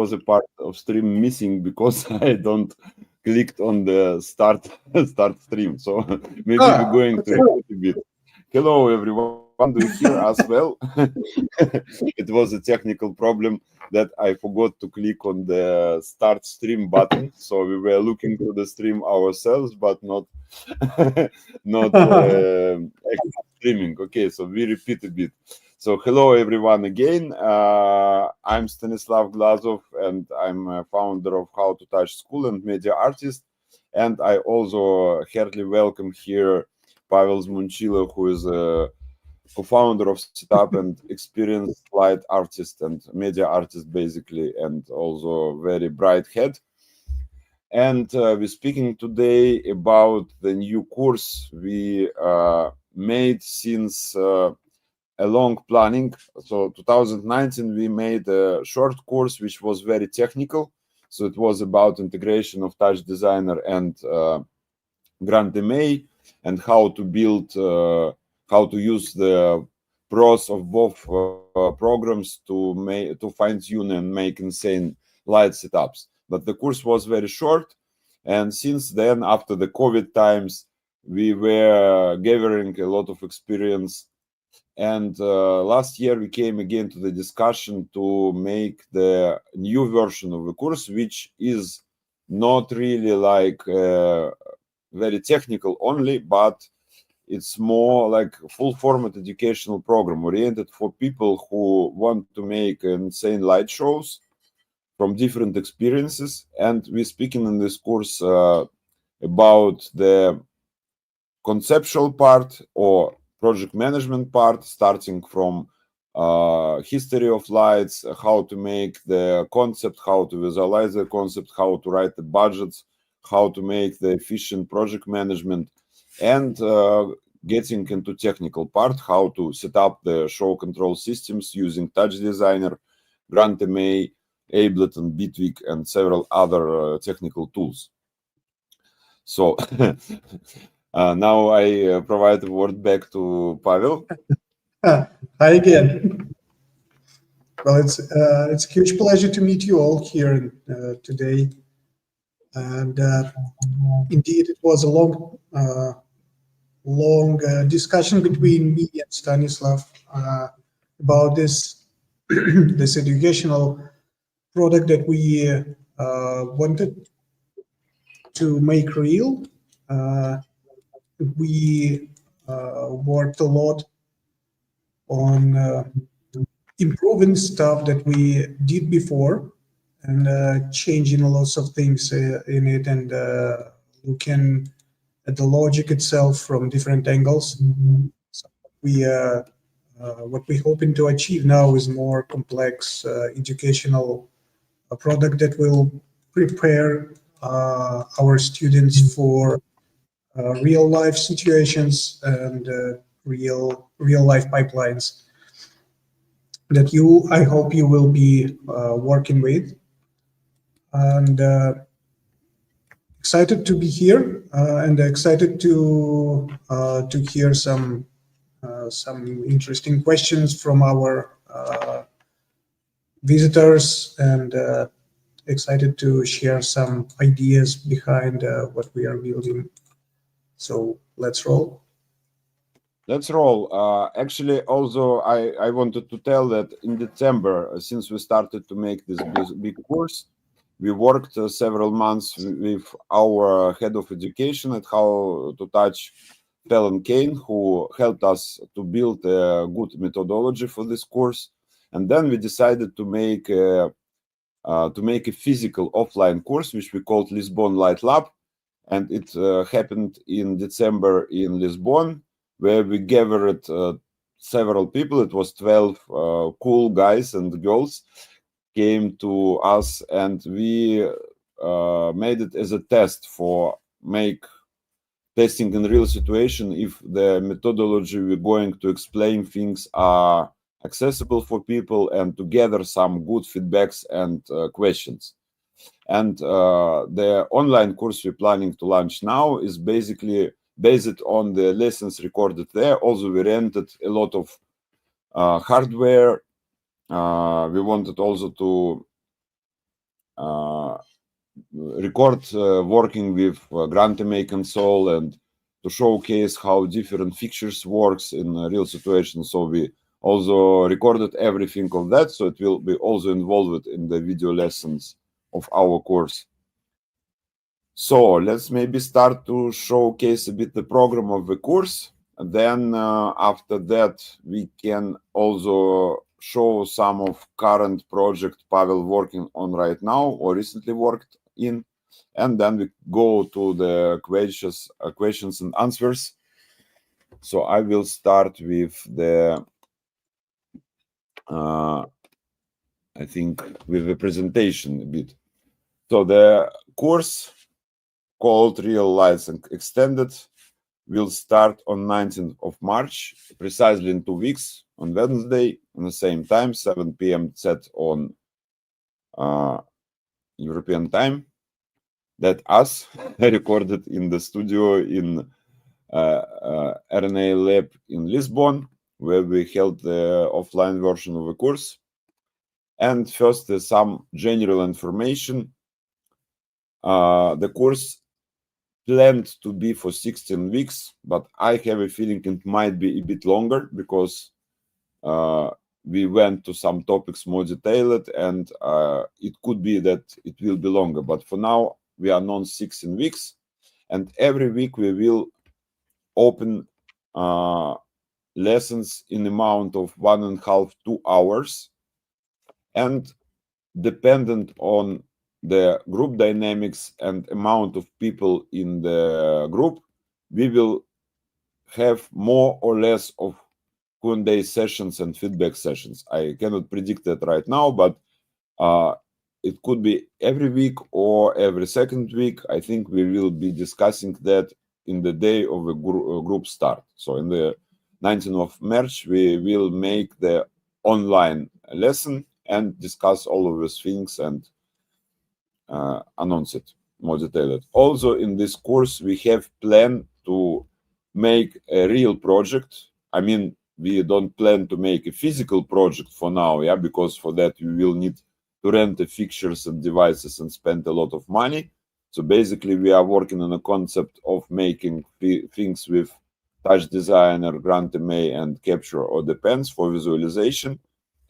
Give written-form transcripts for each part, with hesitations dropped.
was a part of stream missing because I don't clicked on the start stream. So maybe we're going to repeat a bit. Hello everyone, do you hear us well? It was a technical problem that I forgot to click on the start stream button. So we were looking to the stream ourselves, but not not streaming. Okay, so we repeat a bit. So hello everyone again. I'm Stanislav Glazov and I'm a founder of Hou2Touch School and media artist. And I also heartily welcome here Pavel Zmunchila, who is a co-founder of Setup and experienced slide artist and media artist basically, and also very bright head. And we're speaking today about the new course we made since a long planning. So 2019 we made a short course which was very technical. So it was about integration of TouchDesigner and GrandMA and how to build, how to use the pros of both programs to fine-tune and make insane light setups. But the course was very short, and since then, after the COVID times, we were gathering a lot of experience. And last year we came again to the discussion to make the new version of the course, which is not really like very technical only, but it's more like a full format educational program oriented for people who want to make insane light shows from different experiences. And we're speaking in this course about the conceptual part or project management part, starting from history of lights, how to make the concept, how to visualize the concept, how to write the budgets, how to make the efficient project management, and getting into technical part, how to set up the show control systems using TouchDesigner, GrandMA, Ableton, Bitwig, and several other technical tools. So now I provide the word back to Pavel. Hi again. Well, it's a huge pleasure to meet you all here today. And indeed, it was a long discussion between me and Stanislav about this this educational product that we wanted to make real. We worked a lot on improving stuff that we did before and changing lots of things in it and looking at the logic itself from different angles. So what we're hoping to achieve now is more complex educational product that will prepare our students for real life situations and real life pipelines that I hope you will be working with. And excited to be here and excited to hear some interesting questions from our visitors, and excited to share some ideas behind what we are building. So let's roll. Let's roll. Actually, also, I wanted to tell that in December, since we started to make this big course, we worked several months with our head of education at Hou2Touch, Helen Kane, who helped us to build a good methodology for this course. And then we decided to make a physical offline course, which we called Lisbon Light Lab. And it happened in December in Lisbon, where we gathered several people. It was 12 cool guys and girls came to us, and we made it as a test for testing in real situation if the methodology we're going to explain things are accessible for people, and to gather some good feedbacks and questions. And the online course we're planning to launch now is basically based on the lessons recorded there. Also, we rented a lot of hardware. We wanted also to record working with GrantMA console and to showcase how different features works in a real situation. So we also recorded everything of that, so it will be also involved in the video lessons of our course. So let's maybe start to showcase a bit the program of the course. And then after that, we can also show some of current project Pavel working on right now or recently worked in. And then we go to the questions and answers. So I will start with the, I think, with the presentation a bit. So the course called Real Lights Extended will start on 19th of March, precisely in 2 weeks, on Wednesday, on the same time, 7 p.m. set on European time. That us recorded in the studio in RNA lab in Lisbon, where we held the offline version of the course. And first, some general information. The course planned to be for 16 weeks, but I have a feeling it might be a bit longer because we went to some topics more detailed, and it could be that it will be longer. But for now, we are on 16 weeks, and every week we will open lessons in amount of 1.5 to 2 hours, and dependent on the group dynamics and amount of people in the group, we will have more or less of Q&A sessions and feedback sessions. I cannot predict that right now, but it could be every week or every second week. I think we will be discussing that in the day of the group start. So in the 19th of March, we will make the online lesson and discuss all of these things and announce it more detailed. Also, in this course, we have planned to make a real project. I mean, we don't plan to make a physical project for now, yeah, because for that you will need to rent the fixtures and devices and spend a lot of money. So basically, we are working on a concept of making things with TouchDesigner, GrantMA, and Capture or Depence for visualization,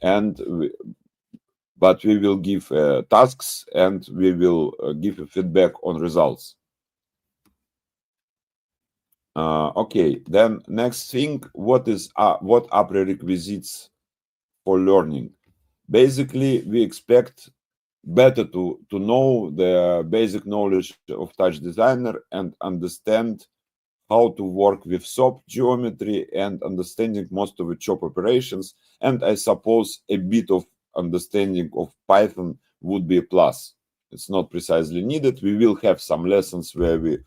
and but we will give tasks and we will give a feedback on results. Okay, then next thing, what are prerequisites for learning? Basically, we expect better to know the basic knowledge of TouchDesigner and understand how to work with SOP geometry and understanding most of the chop operations, and I suppose a bit of understanding of Python would be a plus. It's not precisely needed. We will have some lessons where we're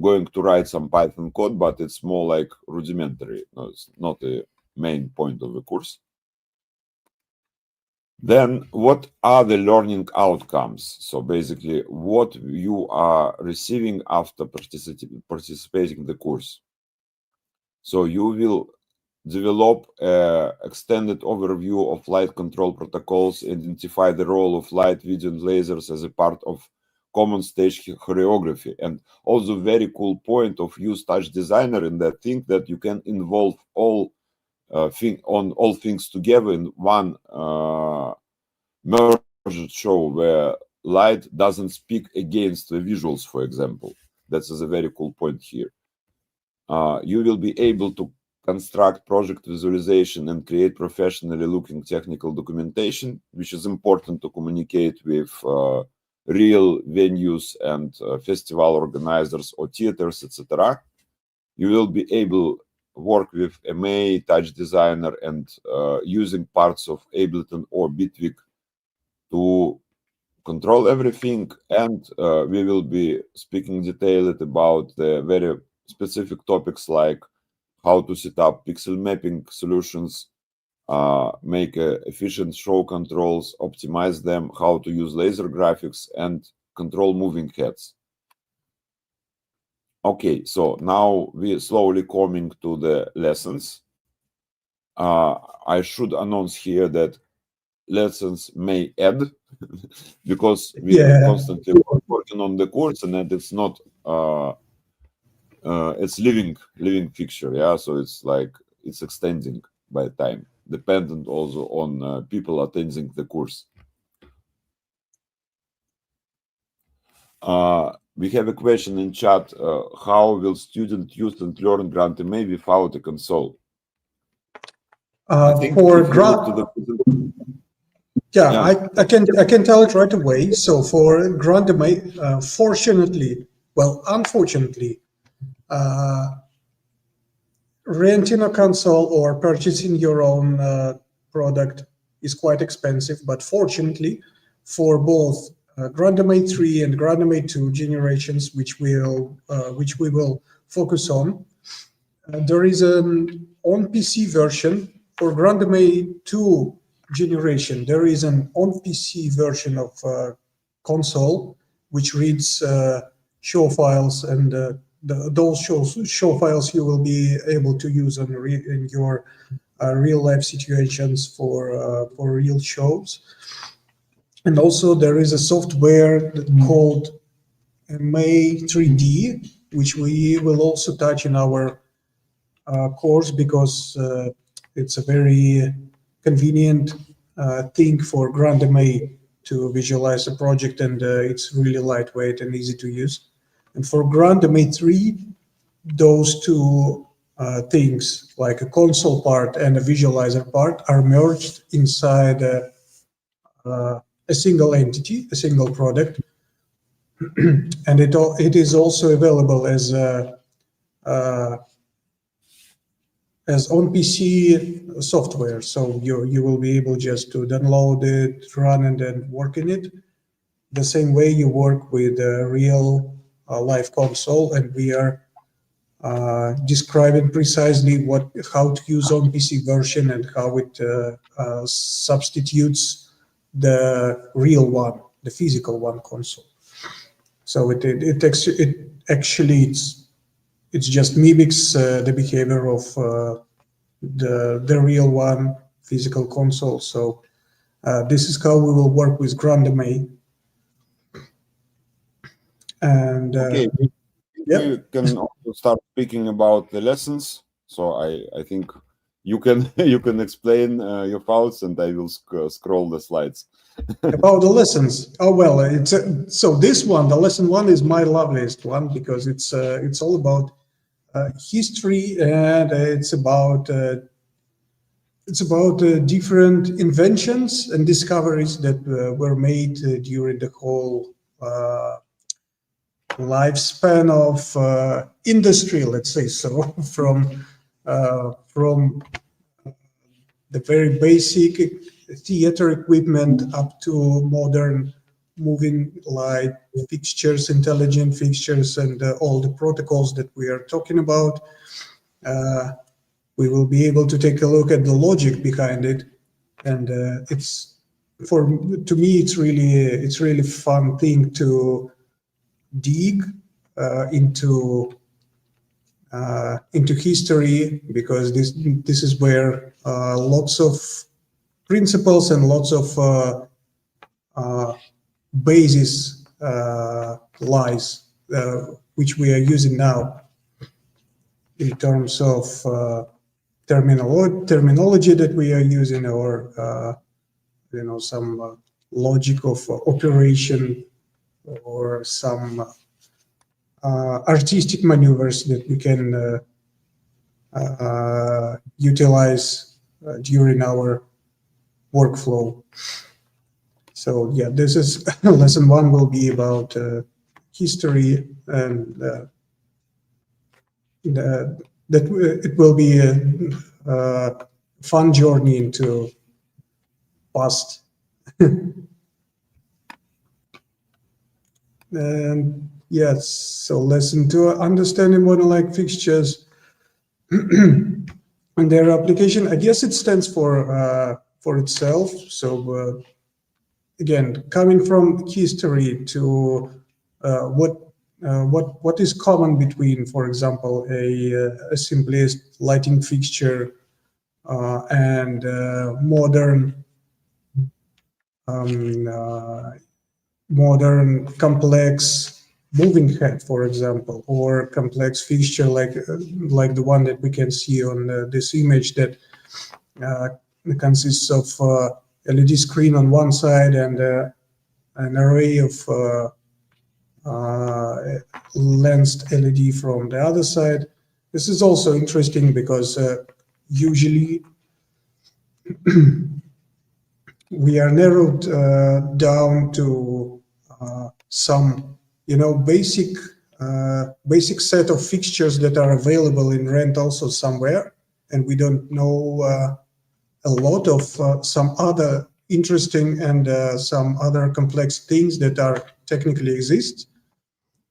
going to write some Python code, but it's more like rudimentary. No, it's not a main point of the course. Then what are the learning outcomes? So basically what you are receiving after participating in the course. So you will develop an extended overview of light control protocols, identify the role of light, video, and lasers as a part of common stage choreography. And also very cool point of use TouchDesigner in that thing that you can involve all things together in one merged show where light doesn't speak against the visuals, for example. That is a very cool point here. You will be able to construct project visualization and create professionally looking technical documentation, which is important to communicate with real venues and festival organizers or theaters, etc. You will be able to work with MA, TouchDesigner, and using parts of Ableton or Bitwig to control everything. And we will be speaking detailed about the very specific topics like how to set up pixel mapping solutions, make efficient show controls, optimize them, how to use laser graphics, and control moving heads. Okay, so now we're slowly coming to the lessons. I should announce here that lessons may add, because we are constantly working on the course, and that it's not it's living fixture. Yeah, so it's like it's extending by time, dependent also on people attending the course. We have a question in chat. How will students use and learn GrantMA without a console? For grant, I can tell it right away. So for GrantMA, fortunately, well, unfortunately, renting a console or purchasing your own product is quite expensive. But fortunately, for both GrantMA 3 and GrantMA 2 generations, which we will focus on, there is an on-PC version. For GrantMA 2 generation, there is an on-PC version of console which reads show files, and those show files you will be able to use in your real-life situations for real shows. And also there is a software called MA 3D, which we will also touch in our course, because it's a very convenient thing for GrantMA to visualize a project, and it's really lightweight and easy to use. And for GrantMA 3, those two things, like a console part and a visualizer part, are merged inside a single entity, a single product, and it is also available as on-PC software. So you will be able just to download it, run, and then work in it the same way you work with a real live console. And we are describing precisely how to use on-PC version and how it substitutes the real one, the physical one console. So it actually just mimics the behavior of the real one, physical console. So this is how we will work with GrantMA. And okay, we can also start speaking about the lessons. So I think you can explain your thoughts, and I will scroll the slides. About the lessons. Oh well, so this one, the lesson 1, is my loveliest one, because it's all about history, and it's about different inventions and discoveries that were made during the whole lifespan of industry, let's say so, from the very basic theater equipment up to modern moving light fixtures, intelligent fixtures, and all the protocols that we are talking about. We will be able to take a look at the logic behind it, and to me it's really fun thing to dig into history, because this is where lots of principles and lots of basis lies, which we are using now in terms of terminology that we are using, or some logic of operation, or some artistic maneuvers that we can utilize during our workflow. So yeah, this is lesson 1 will be about history, and that it will be a fun journey into past. And yes, so lesson 2, understanding model-like fixtures and their application. I guess it stands for itself. So again, coming from history to what is common between, for example, a simplest lighting fixture and modern modern complex moving head, for example, or complex fixture like the one that we can see on this image that consists of LED screen on one side and an array of lensed LED from the other side. This is also interesting because usually we are narrowed down to some, basic set of fixtures that are available in rent also somewhere, and we don't know a lot of some other interesting and some other complex things that are technically exist,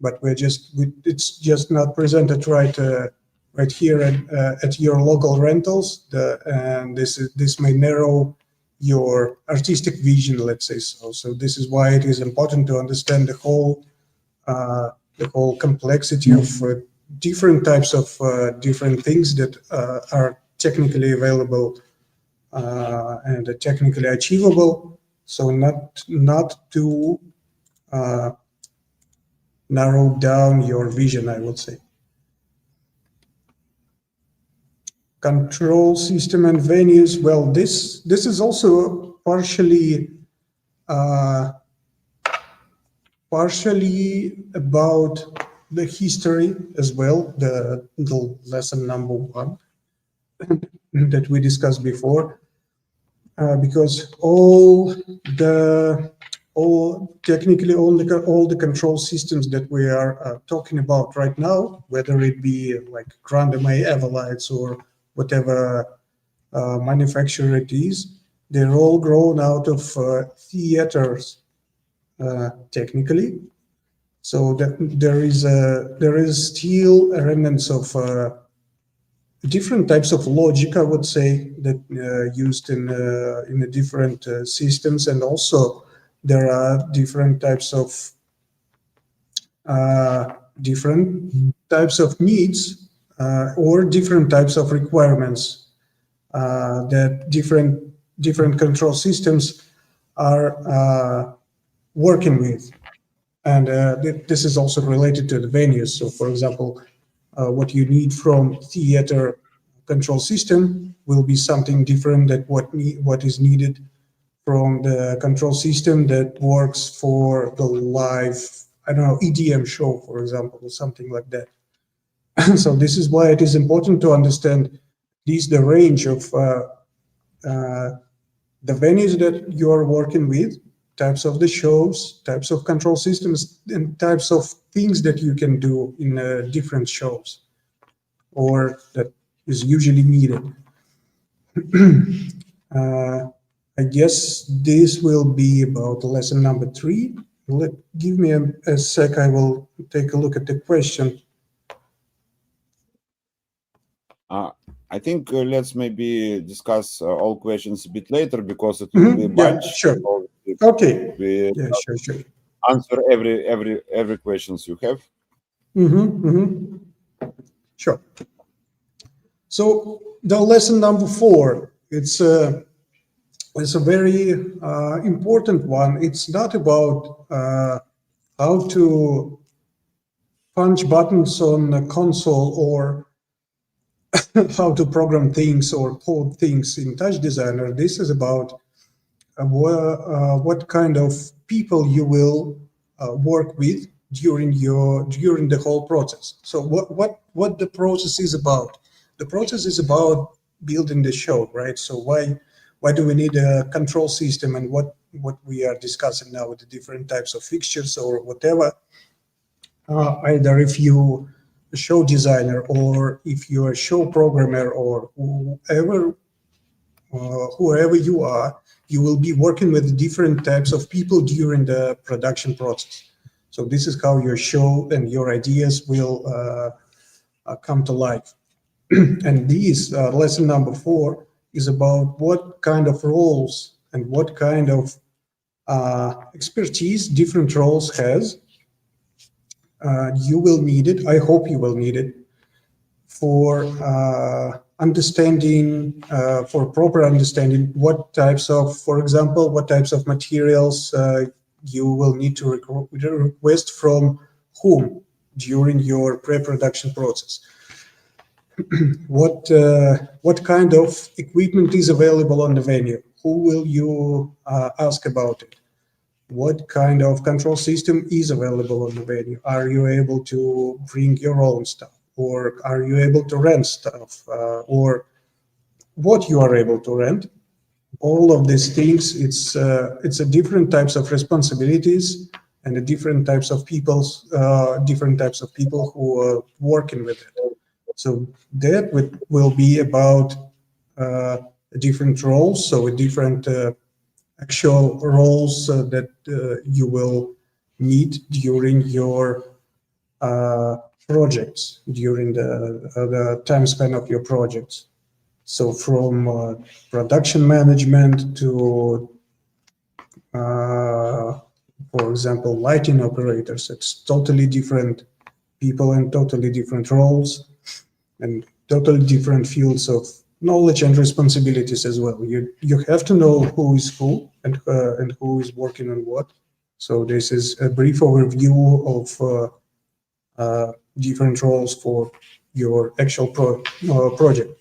but it's just not presented right here at your local rentals. And this may narrow your artistic vision, let's say so. So this is why it is important to understand the whole complexity of different types of different things that are technically available and technically achievable. So not to narrow down your vision, I would say. Control system and venues. Well, this is also partially about the history as well, the lesson number 1 that we discussed before, because all the control systems that we are talking about right now, whether it be like Grande Everlights or whatever manufacturer it is, they're all grown out of theaters, technically. So that there is still a remnants of different types of logic, I would say, that used in the different systems, and also there are different types of needs or different types of requirements that different control systems are working with. And this is also related to the venues. So, for example, what you need from theater control system will be something different than what is needed from the control system that works for the live, I don't know, EDM show, for example, or something like that. So this is why it is important to understand the range of the venues that you are working with, types of the shows, types of control systems, and types of things that you can do in different shows, or that is usually needed. I guess this will be about lesson number 3. Give me a sec, I will take a look at the question. I think let's maybe discuss all questions a bit later, because it will be a bunch. Yeah, sure. Okay. Yeah, sure. Answer every questions you have. Sure. So the lesson number 4, it's a very important one. It's not about how to punch buttons on a console or how to program things or code things in TouchDesigner. This is about what kind of people you will work with during the whole process. So what the process is about? The process is about building the show, right? So why do we need a control system, and what we are discussing now with the different types of fixtures or whatever, either if you a show designer or if you're a show programmer or whoever you are, you will be working with different types of people during the production process. So this is how your show and your ideas will come to life. And this lesson number 4 is about what kind of roles and what kind of expertise different roles has. You will need it. I hope you will need it for understanding, for proper understanding, what types of, for example, what types of materials you will need to request from whom during your pre-production process. What kind of equipment is available on the venue? Who will you ask about it? What kind of control system is available on the venue? Are you able to bring your own stuff, or are you able to rent stuff, or what you are able to rent? All of these things, it's a different types of responsibilities and a different types of people who are working with it. So that will be about different roles, so different actual roles that you will meet during your projects, during the time span of your projects. So from production management to, for example, lighting operators, it's totally different people and totally different roles and totally different fields of knowledge and responsibilities as well. You have to know who is who and who is working on what. So this is a brief overview of different roles for your actual project.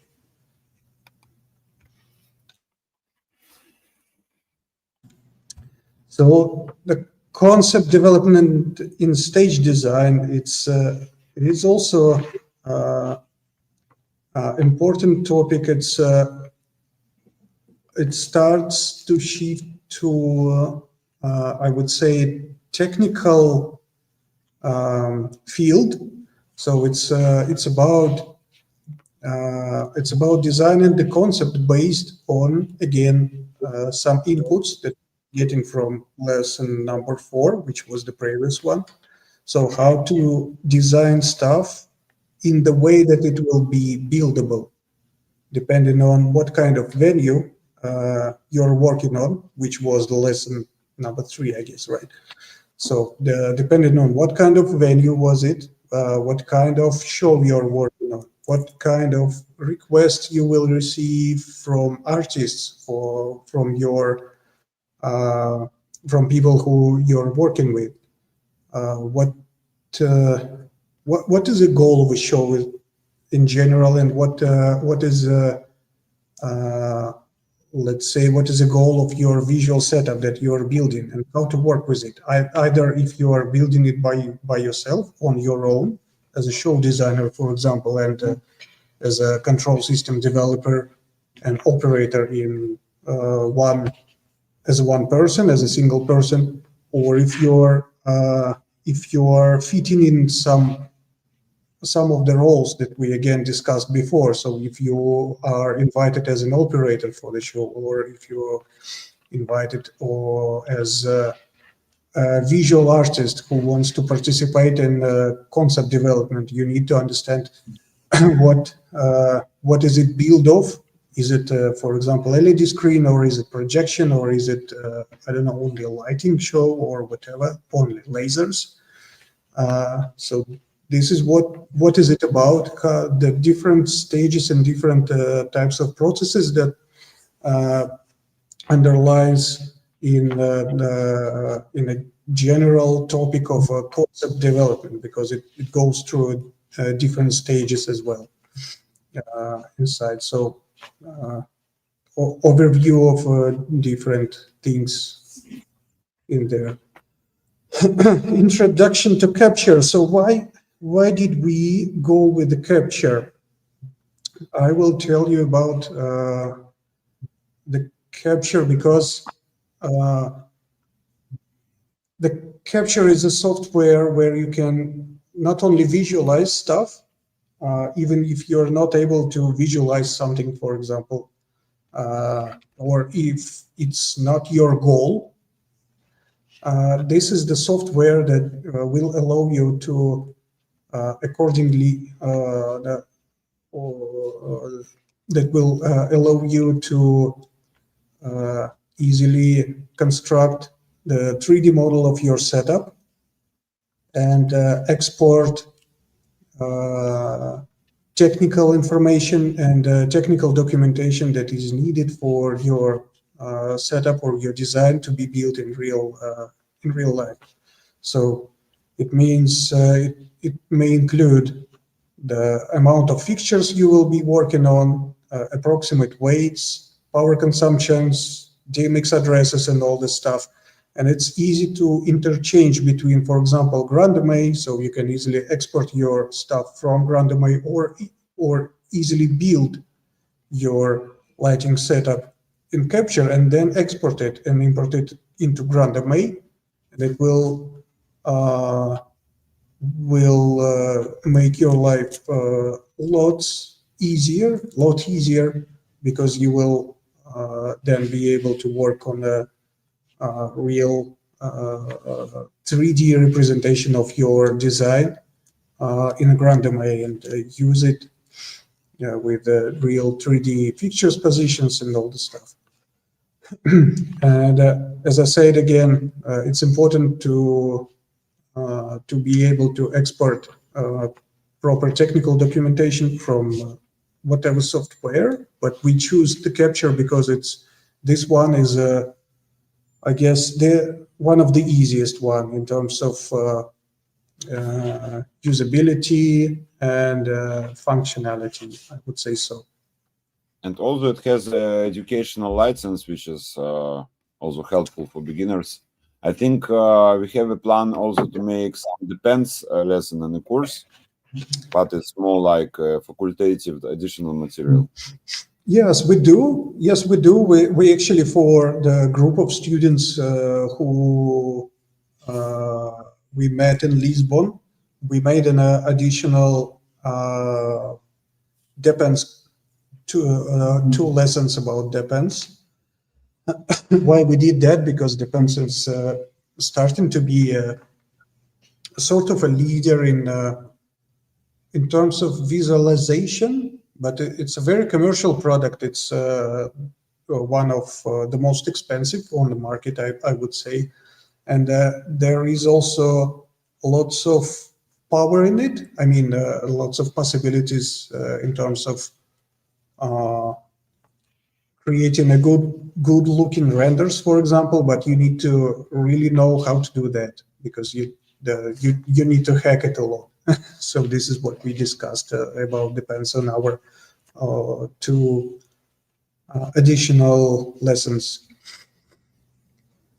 So the concept development in stage design, it is also important topic. It starts to shift to, I would say, technical field. So it's about designing the concept based on, again, some inputs that getting from lesson number 4, which was the previous one. So how to design stuff in the way that it will be buildable, depending on what kind of venue you're working on, which was the lesson number 3, I guess, right? So depending on what kind of venue was it, what kind of show you're working on, what kind of request you will receive from artists or from people who you're working with, what is the goal of a show in general, and what is let's say, what is the goal of your visual setup that you're building and how to work with it. Either if you are building it by yourself on your own as a show designer, for example, and as a control system developer and operator in as one person, as a single person, or if you're fitting in some of the roles that we again discussed before. So if you are invited as an operator for the show, or if you're invited or as a visual artist who wants to participate in concept development, you need to understand what is it built of. Is it, for example, LED screen, or is it projection, or is it, I don't know, only a lighting show, or whatever, only lasers? So this is what is it about, the different stages and different types of processes that underlies in a general topic of concept development, because it goes through different stages as well inside. So overview of different things in there. Introduction to capture. So why did we go with the capture? I will tell you about the capture, because the capture is a software where you can not only visualize stuff, even if you're not able to visualize something, for example, or if it's not your goal. This is the software that will allow you to accordingly that will allow you to easily construct the 3D model of your setup and export technical information and technical documentation that is needed for your setup or your design to be built in real life. So it means it may include the amount of fixtures you will be working on, approximate weights, power consumptions, DMX addresses, and all this stuff. And it's easy to interchange between, for example, GrandMA, so you can easily export your stuff from GrandMA or easily build your lighting setup in Capture and then export it and import it into GrandMA. And it will make your life lot easier, because you will then be able to work on a real 3D representation of your design in a GrandMA and use it with real 3D fixtures, positions, and all the stuff. And as I said again, it's important to be able to export proper technical documentation from whatever software, but we choose the Capture because this one is I guess one of the easiest one in terms of usability and functionality, I would say so. And also it has an educational license, which is also helpful for beginners. I think we have a plan also to make some Depence lesson in the course, but it's more like facultative additional material. Yes, we do. Yes, we do. We actually, for the group of students who we met in Lisbon, we made an additional Depence, two lessons about Depence. Why we did that? Because Depence is starting to be a sort of a leader in terms of visualization, but it's a very commercial product. It's one of the most expensive on the market, I would say. And there is also lots of power in it. I mean, lots of possibilities in terms of creating a good looking renders, for example, but you need to really know how to do that, because you need to hack it a lot. So this is what we discussed about Depence on our two additional lessons.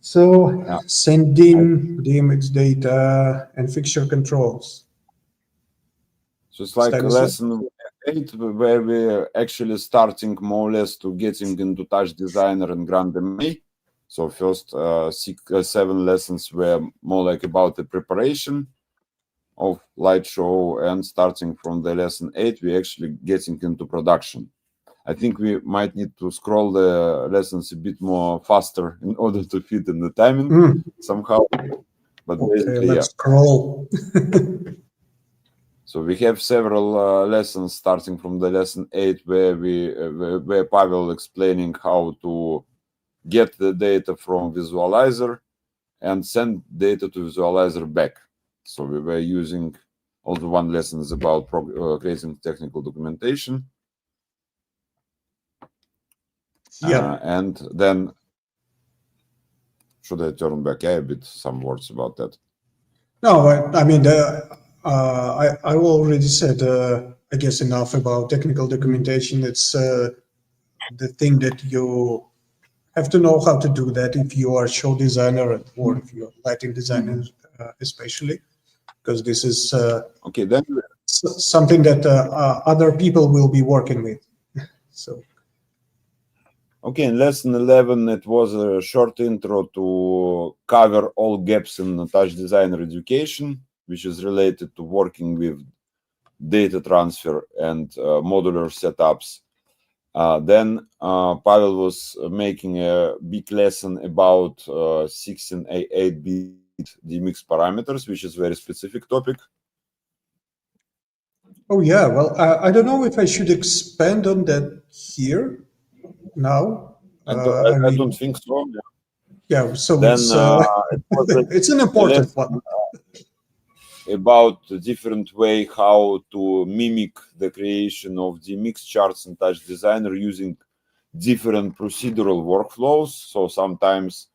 So sending DMX data and fixture controls. So it's like Stanislav? Lesson 8, where we're actually starting more or less to getting into TouchDesigner and GrandMA. So first 7 lessons were more like about the preparation of light show, and starting from the lesson 8, we're actually getting into production. I think we might need to scroll the lessons a bit more faster in order to fit in the timing somehow. But okay, let's scroll. So we have several lessons starting from the lesson 8, where Pavel explaining how to get the data from visualizer and send data to visualizer back. So we were using also one lesson is about creating technical documentation. Yeah. And then should I turn back a bit some words about that? No, I mean, I already said, I guess, enough about technical documentation. It's the thing that you have to know how to do that if you are show designer or if you're lighting designer, especially, because this is okay, then something that other people will be working with. So. Okay, in lesson 11, it was a short intro to cover all gaps in TouchDesigner education, which is related to working with data transfer and modular setups. Then Pavel was making a big lesson about 16 and 8-bit DMX parameters, which is a very specific topic. Oh, yeah. Well, I don't know if I should expand on that here now. I don't think so. Yeah, so then, it's an important one. about a different way how to mimic the creation of the mix charts in TouchDesigner using different procedural workflows. So sometimes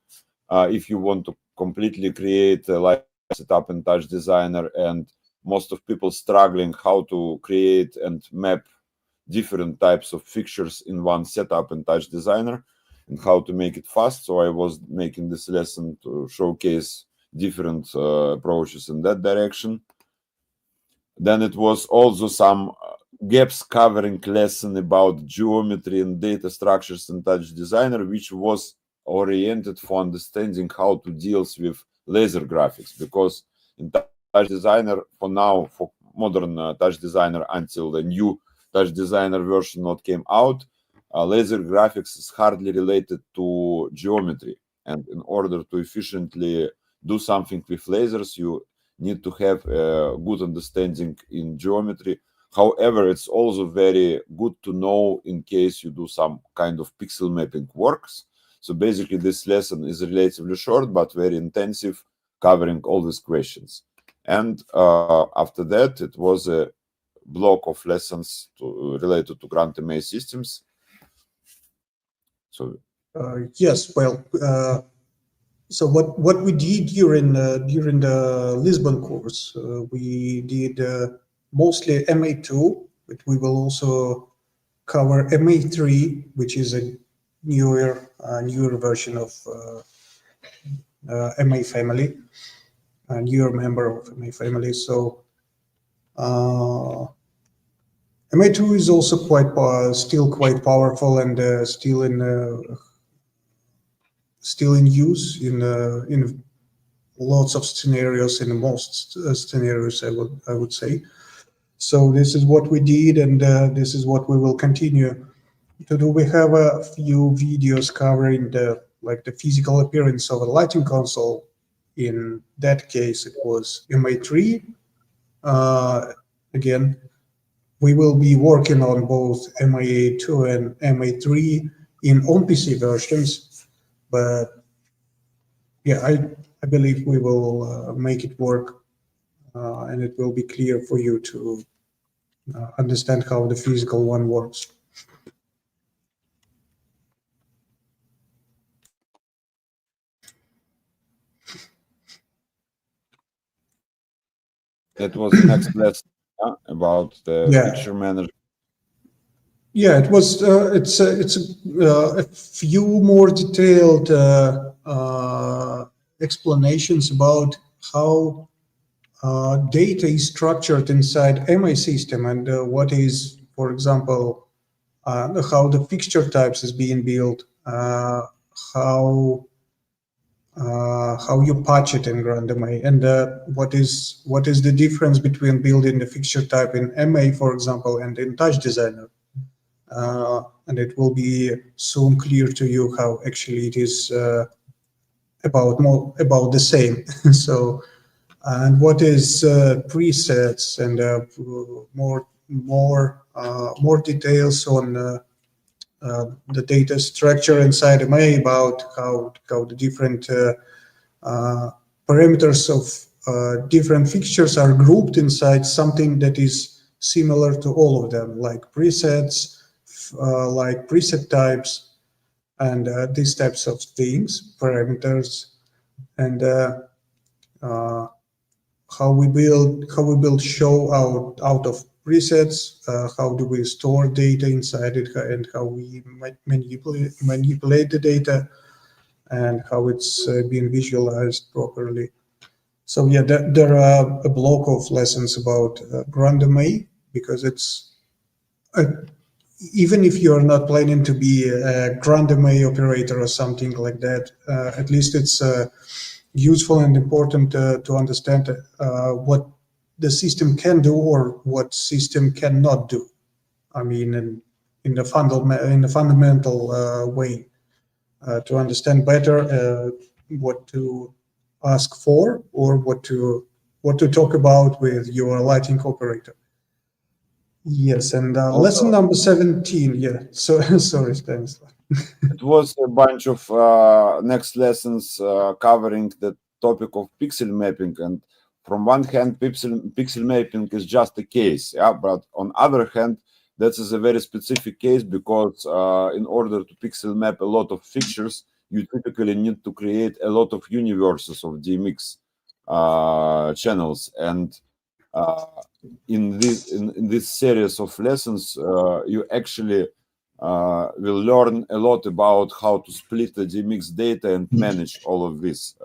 if you want to completely create a light setup in TouchDesigner, and most of people struggling how to create and map different types of fixtures in one setup in TouchDesigner and how to make it fast. So I was making this lesson to showcase different approaches in that direction. Then it was also some gaps covering lesson about geometry and data structures in TouchDesigner, which was oriented for understanding how to deal with laser graphics, because in TouchDesigner for now, for modern TouchDesigner until the new TouchDesigner version not came out, laser graphics is hardly related to geometry, and in order to efficiently do something with lasers, you need to have a good understanding in geometry. However, it's also very good to know in case you do some kind of pixel mapping works. So basically this lesson is relatively short but very intensive, covering all these questions. And after that, it was a block of lessons related to grant MA systems. So yes, well, so what we did during the Lisbon course, we did mostly MA2, but we will also cover MA3, which is a newer version of MA family, a newer member of MA family. So MA2 is also still quite powerful and still in use in lots of scenarios, in most scenarios, I would say. So this is what we did, and this is what we will continue to do. We have a few videos covering the physical appearance of a lighting console. In that case, it was MA3. Again, we will be working on both MA2 and MA3 in on-PC versions, but yeah, I believe we will make it work, and it will be clear for you to understand how the physical one works. that was the next lesson about the picture manager. Yeah, it was. It's a few more detailed explanations about how data is structured inside MI system, and what is, for example, how the fixture types is being built, how you patch it in GrandMA, and what is the difference between building the fixture type in MA, for example, and in TouchDesigner. And it will be soon clear to you how actually it is about the same. So, and what is presets, and more details on the data structure inside MA, about how the different parameters of different fixtures are grouped inside something that is similar to all of them, like presets, like preset types, and these types of things, parameters, and how we build show out of presets, how do we store data inside it, and how we manipulate the data, and how it's being visualized properly. So yeah, there are a block of lessons about GrandMA, because it's even if you're not planning to be a GrandMA operator or something like that, at least it's useful and important to understand what the system can do or what system cannot do. I mean, in the fundamental way, to understand better what to ask for, or what to talk about with your lighting operator. Yes, and lesson number 17. Yeah, so sorry, Stanislav. It was a bunch of next lessons covering the topic of pixel mapping, and from one hand, pixel mapping is just a case, yeah. But on other hand, that is a very specific case because in order to pixel map a lot of features, you typically need to create a lot of universes of DMX channels. And in this series of lessons, you actually will learn a lot about how to split the DMX data and manage all of this.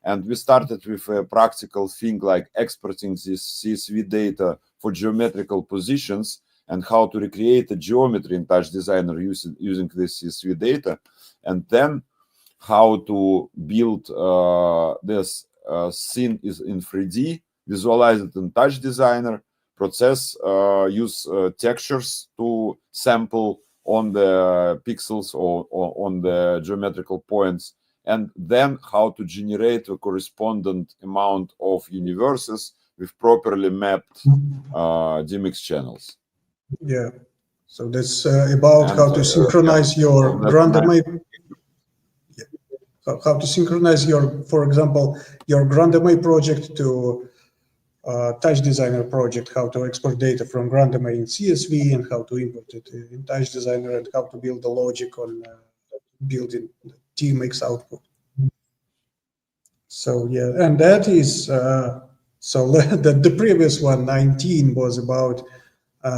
And we started with a practical thing like exporting this CSV data for geometrical positions and how to recreate a geometry in TouchDesigner using this CSV data, and then how to build this scene is in 3D, visualize it in TouchDesigner, process, use textures to sample on the pixels or on the geometrical points, and then how to generate a correspondent amount of universes with properly mapped DMX channels. Yeah, so that's about how to synchronize your GrandMA. How to synchronize your, for example, your GrandMA project to TouchDesigner project, how to export data from GrandMA in CSV and how to import it in TouchDesigner, and how to build the logic on building the DMX output. So yeah, and that is so the previous one, 19, was about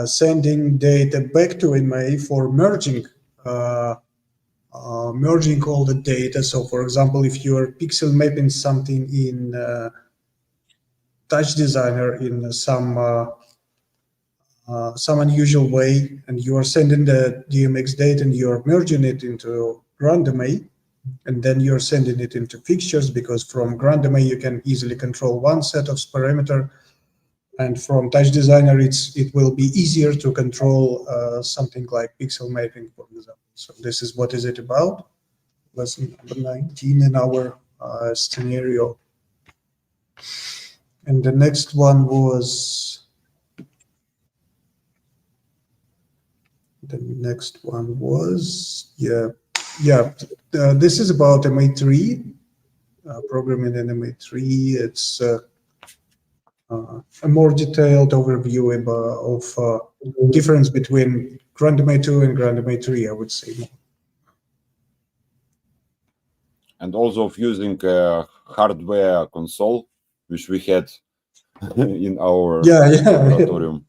sending data back to MA for merging merging all the data. So for example, if you are pixel mapping something in TouchDesigner in some unusual way, and you are sending the DMX data and you are merging it into GrandMA, and then you're sending it into fixtures, because from GrandMA you can easily control one set of parameter, and from TouchDesigner it will be easier to control something like pixel mapping, for example. So this is what is it about. Lesson number 19 in our scenario. And the next one was this is about MA3, programming in MA3. It's a more detailed overview of difference between GrandMA 2 and GrandMA 3, I would say. And also of using a hardware console, which we had in our laboratorium.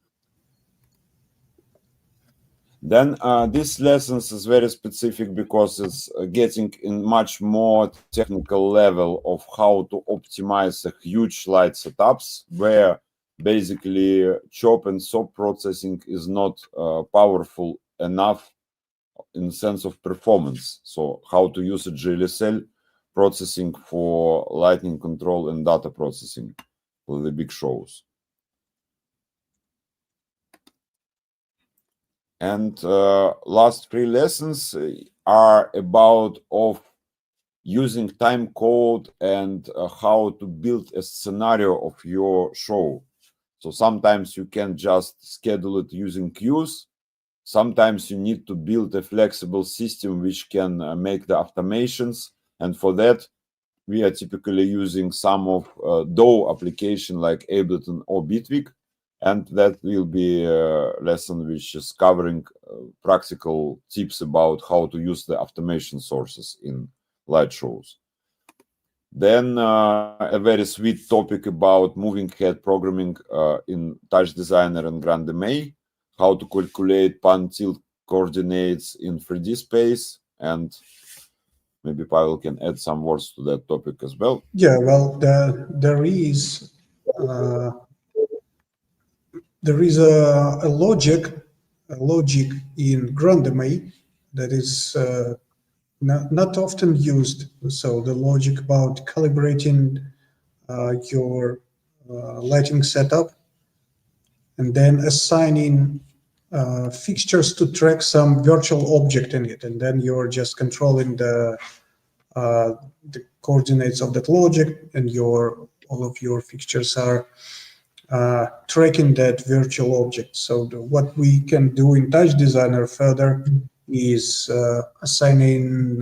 Then this lessons is very specific because it's getting in much more technical level of how to optimize a huge light setups, where basically chop and sop processing is not powerful enough in sense of performance. So how to use a GLSL processing for lighting control and data processing for the big shows. And last 3 lessons are about of using time code and how to build a scenario of your show. So sometimes you can just schedule it using queues. Sometimes you need to build a flexible system which can make the automations. And for that, we are typically using some of DAW application like Ableton or Bitwig. And that will be a lesson which is covering practical tips about how to use the automation sources in light shows. Then a very sweet topic about moving head programming in TouchDesigner and GrandMA, how to calculate pan tilt coordinates in 3D space, and maybe Pavel can add some words to that topic as well. Yeah, well, there is a logic in GrandMA that is not often used. So the logic about calibrating your lighting setup and then assigning fixtures to track some virtual object in it, and then you're just controlling the coordinates of that logic, and all of your fixtures are tracking that virtual object. So what we can do in TouchDesigner further is assigning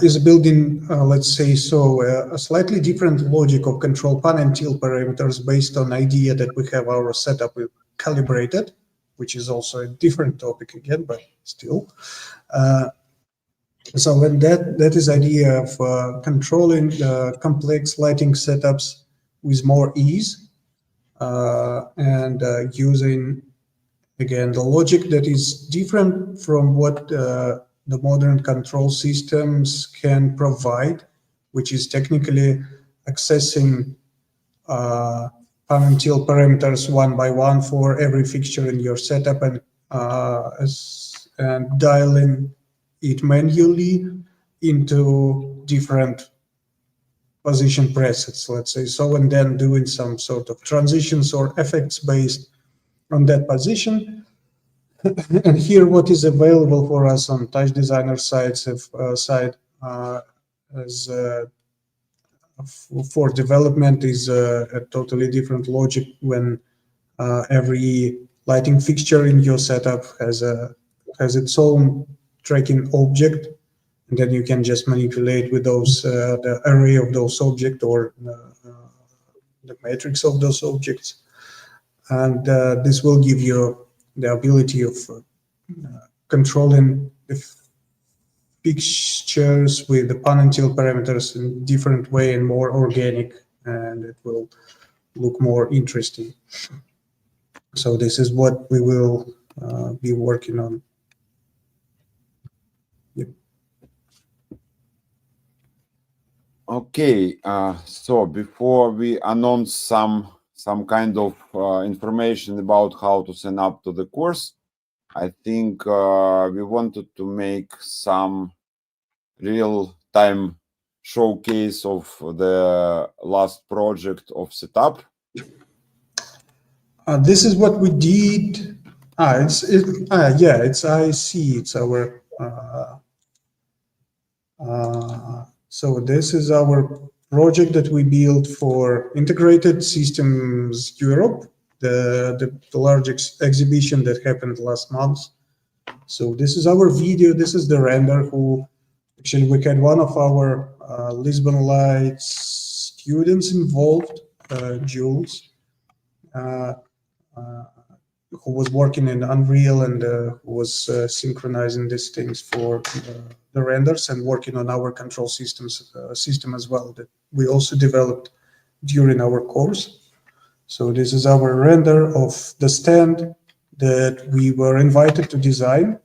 is building, let's say so, a slightly different logic of control pan and tilt parameters based on idea that we have our setup calibrated, which is also a different topic again, but still. So when that is idea of controlling complex lighting setups with more ease and using, again, the logic that is different from what the modern control systems can provide, which is technically accessing pan and tilt parameters one by one for every fixture in your setup and dialing it manually into different position presets, let's say so, and then doing some sort of transitions or effects based on that position. And here, what is available for us on TouchDesigner side for development is a totally different logic when every lighting fixture in your setup has its own tracking object, and then you can just manipulate with those the array of those objects or the matrix of those objects, and this will give you the ability of controlling the fixtures with the pan and tilt parameters in a different way and more organic, and it will look more interesting. So this is what we will be working on. Yep. Okay, so before we announce some kind of information about how to sign up to the course, I think we wanted to make some real-time showcase of the last project of setup. This is what we did. It's IC. It's our. So this is our project that we built for Integrated Systems Europe, the largest exhibition that happened last month. So this is our video. This is the render. Actually, we had one of our Lisbon Lights students involved, Jules, who was working in Unreal and who was synchronizing these things for the renders and working on our control system as well that we also developed during our course. So this is our render of the stand that we were invited to design.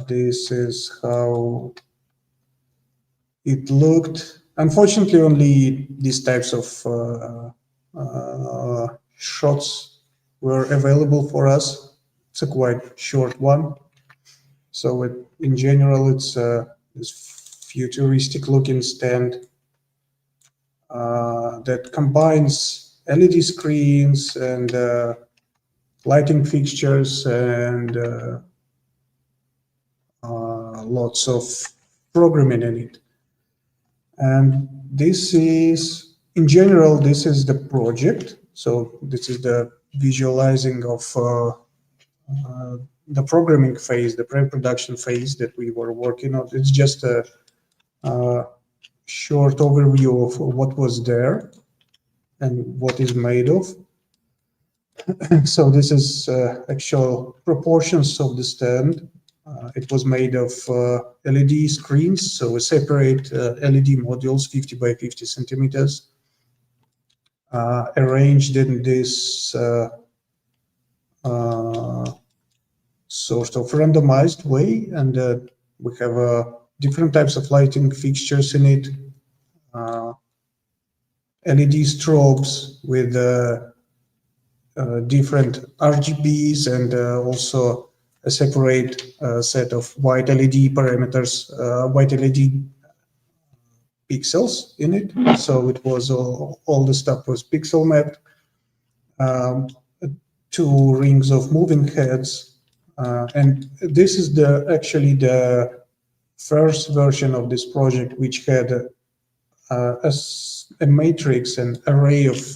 This is how it looked. Unfortunately, only these types of shots were available for us. It's a quite short one. So in general, it's this futuristic looking stand that combines LED screens and lighting fixtures and lots of programming in it. And this is, in general, this is the project. So this is the visualizing of the programming phase, the pre-production phase that we were working on. It's just a short overview of what was there and what is made of. So this is actual proportions of the stand. It was made of LED screens, so we separate LED modules 50 by 50 centimeters, arranged in this sort of randomized way, and we have different types of lighting fixtures in it, LED strobes with different RGBs and also a separate set of white LED parameters, white LED pixels in it. So it was all the stuff was pixel mapped. 2 rings of moving heads, and this is actually the first version of this project, which had a matrix, an array of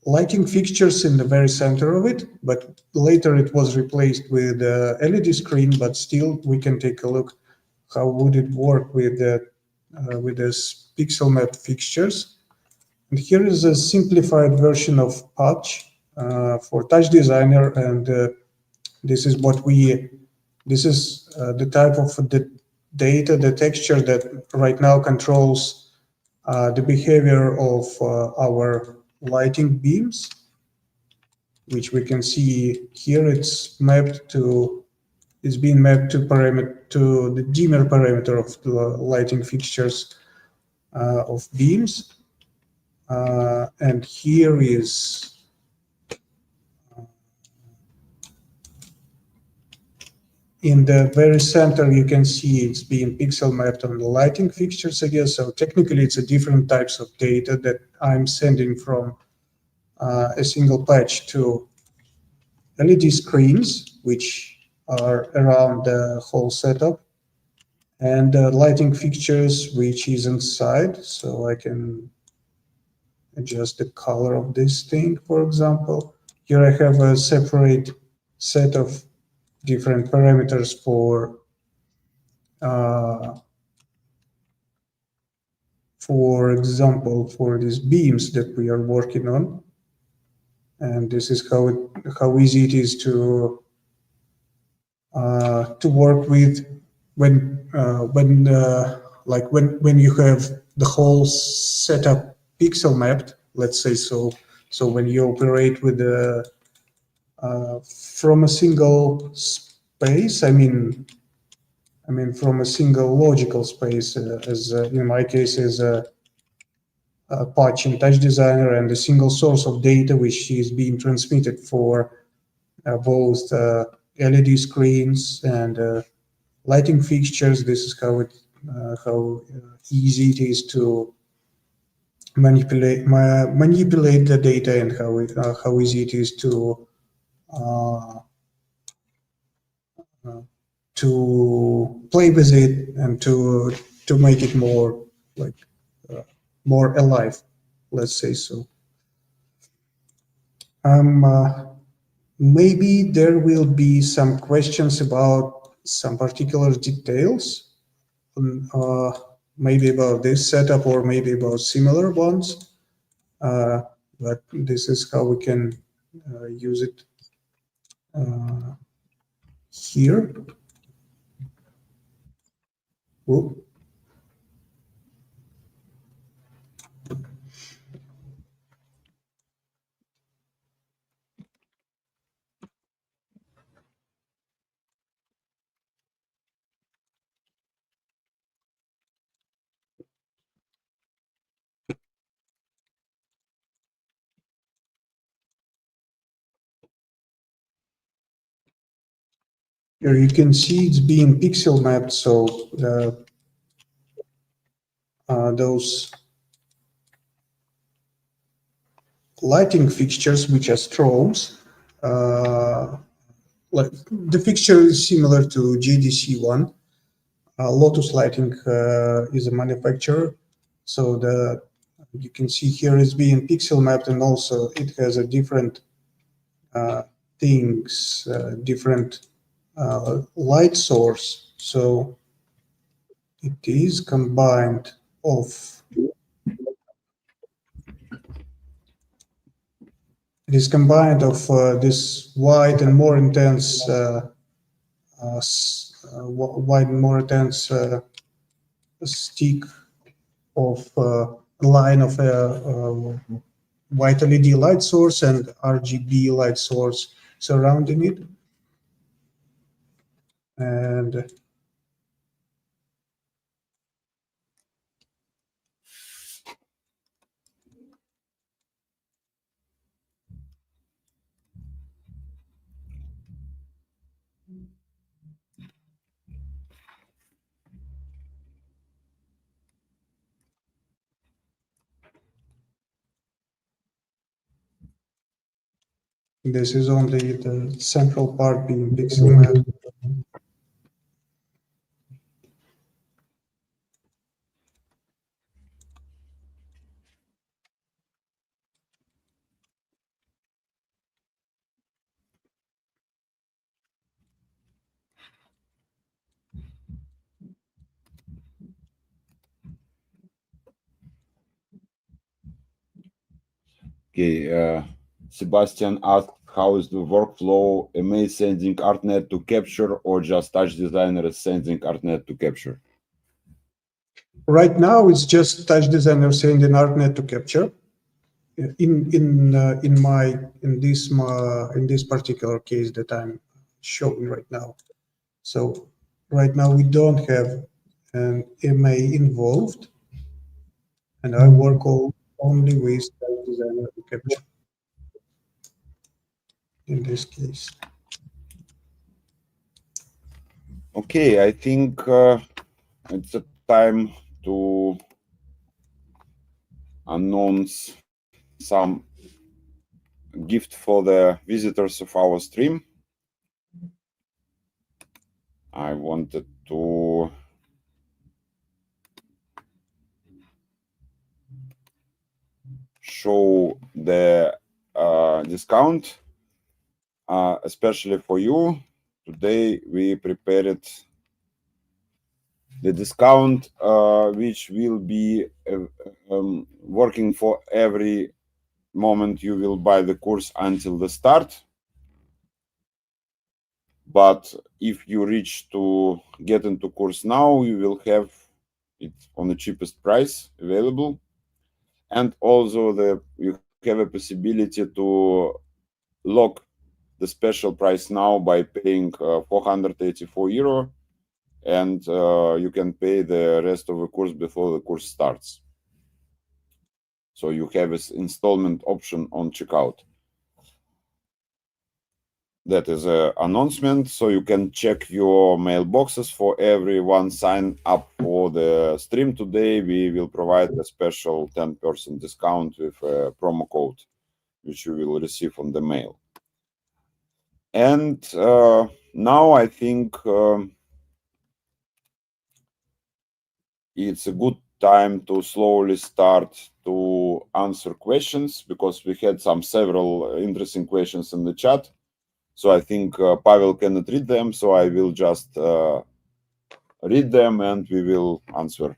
lighting fixtures in the very center of it, but later it was replaced with a LED screen, but still we can take a look how would it work with this pixel map fixtures. And here is a simplified version of Patch for TouchDesigner, and this is the type of the data, the texture that right now controls the behavior of our lighting beams, which we can see here. It's being mapped to the dimmer parameter of the lighting fixtures of beams. And here is in the very center, you can see it's being pixel mapped on the lighting fixtures again. So technically, it's a different types of data that I'm sending from a single patch to LED screens, which are around the whole setup, and lighting fixtures, which is inside. So I can adjust the color of this thing, for example. Here I have a separate set of different parameters for example, for these beams that we are working on. And this is how easy it is to work with when you have the whole setup pixel mapped, let's say so. So when you operate with from a single space, I mean from a single logical space, as in my case is a patch in TouchDesigner, and a single source of data which is being transmitted for both LED screens and lighting fixtures. This is how easy it is to manipulate the data, and how easy it is to play with it and to make it more more alive, let's say so. Maybe there will be some questions about some particular details, maybe about this setup or maybe about similar ones, but this is how we can use it here. Whoop. Here you can see it's being pixel mapped, so those lighting fixtures, which are strobes, like the fixture is similar to GDC one. Lotus Lighting is a manufacturer, so you can see here is being pixel mapped, and also it has a different different light source. So it is combined of this white and more intense stick of line of a white LED light source and RGB light source surrounding it. And this is only the central part being pixel mapped. Okay, Sebastian asked, how is the workflow? Am I sending ArtNet to capture or just TouchDesigner is sending ArtNet to capture? Right now, it's just TouchDesigner sending ArtNet to capture. In this particular case that I'm showing right now. So right now we don't have an MA involved, and I work only with TouchDesigner to capture in this case. Okay, I think it's a time to announce some gift for the visitors of our stream. I wanted to show the discount, especially for you. Today we prepared the discount, which will be working for every moment you will buy the course until the start. But if you reach to get into course now, you will have it on the cheapest price available. And also you have a possibility to lock the special price now by paying 484 euro, and you can pay the rest of the course before the course starts. So you have this installment option on checkout. That is an announcement, so you can check your mailboxes for everyone sign up for the stream today. We will provide a special 10% discount with a promo code, which you will receive on the mail. And now I think it's a good time to slowly start to answer questions, because we had several interesting questions in the chat. So I think Pavel cannot read them, so I will just read them and we will answer.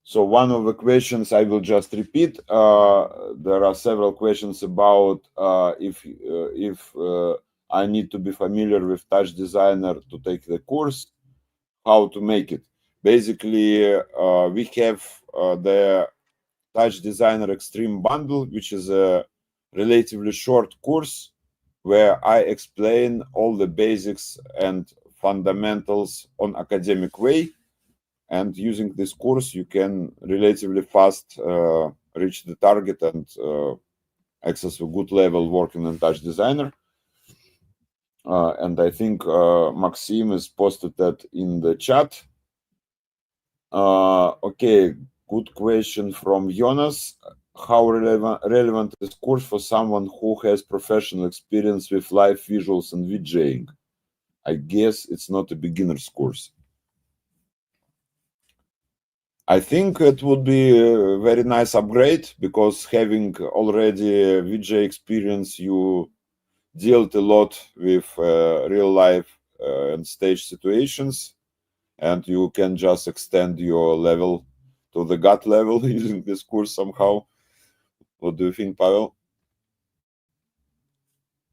So one of the questions I will just repeat. There are several questions about if I need to be familiar with TouchDesigner to take the course, how to make it. Basically, we have the TouchDesigner Extreme Bundle, which is a relatively short course where I explain all the basics and fundamentals on academic way. And using this course, you can relatively fast reach the target and access a good level working on TouchDesigner. And I think Maxim has posted that in the chat. Okay, good question from Jonas. How relevant is course for someone who has professional experience with live visuals and VJing? I guess it's not a beginner's course. I think it would be a very nice upgrade, because having already a VJ experience, you dealt a lot with real life and stage situations, and you can just extend your level to the gut level using this course somehow. What do you think, Pavel?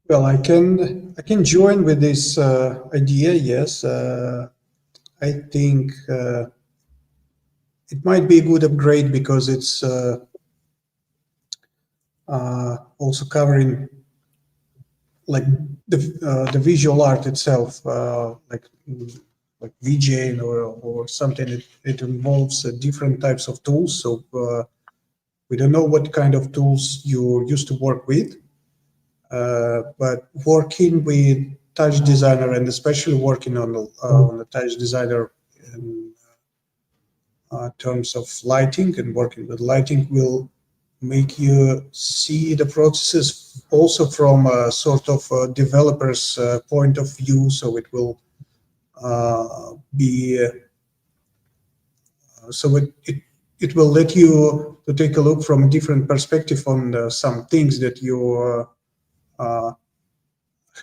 Well, I can join with this idea. Yes, I think it might be a good upgrade, because it's also covering like the visual art itself, like VJing or something. It involves different types of tools. So we don't know what kind of tools you used to work with, but working with TouchDesigner, and especially working on the TouchDesigner in terms of lighting, and working with lighting will make you see the processes also from a sort of a developer's point of view. So it will be so it will let you to take a look from a different perspective on some things that you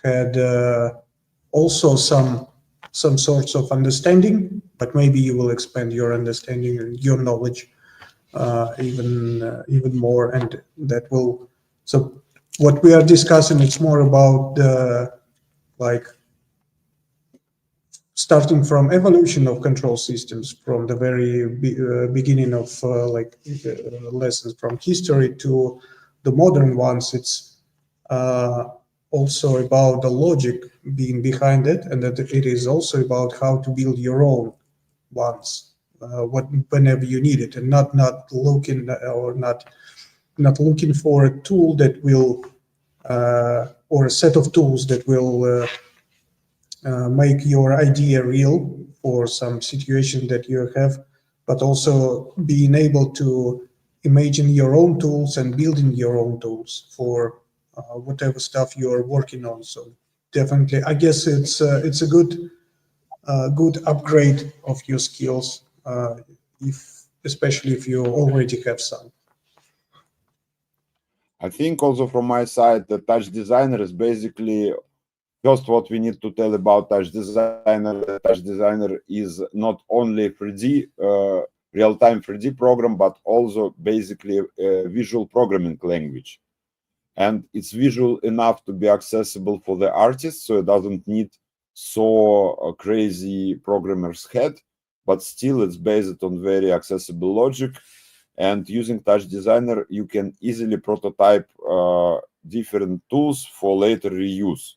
had also some sorts of understanding, but maybe you will expand your understanding and your knowledge even more, and that will. So what we are discussing, it's more about the like starting from evolution of control systems from the very beginning of lessons from history to the modern ones. It's also about the logic being behind it, and that it is also about how to build your own ones whenever you need it, and not looking or not looking for a tool that will or a set of tools that will make your idea real for some situation that you have, but also being able to imagine your own tools and building your own tools for whatever stuff you are working on. So definitely, I guess it's a good upgrade of your skills, especially if you already have some. I think also from my side, the TouchDesigner is basically first what we need to tell about TouchDesigner. The TouchDesigner is not only 3D, real-time 3D program, but also basically a visual programming language. And it's visual enough to be accessible for the artist, so it doesn't need so crazy programmer's head, but still it's based on very accessible logic. And using TouchDesigner, you can easily prototype different tools for later reuse.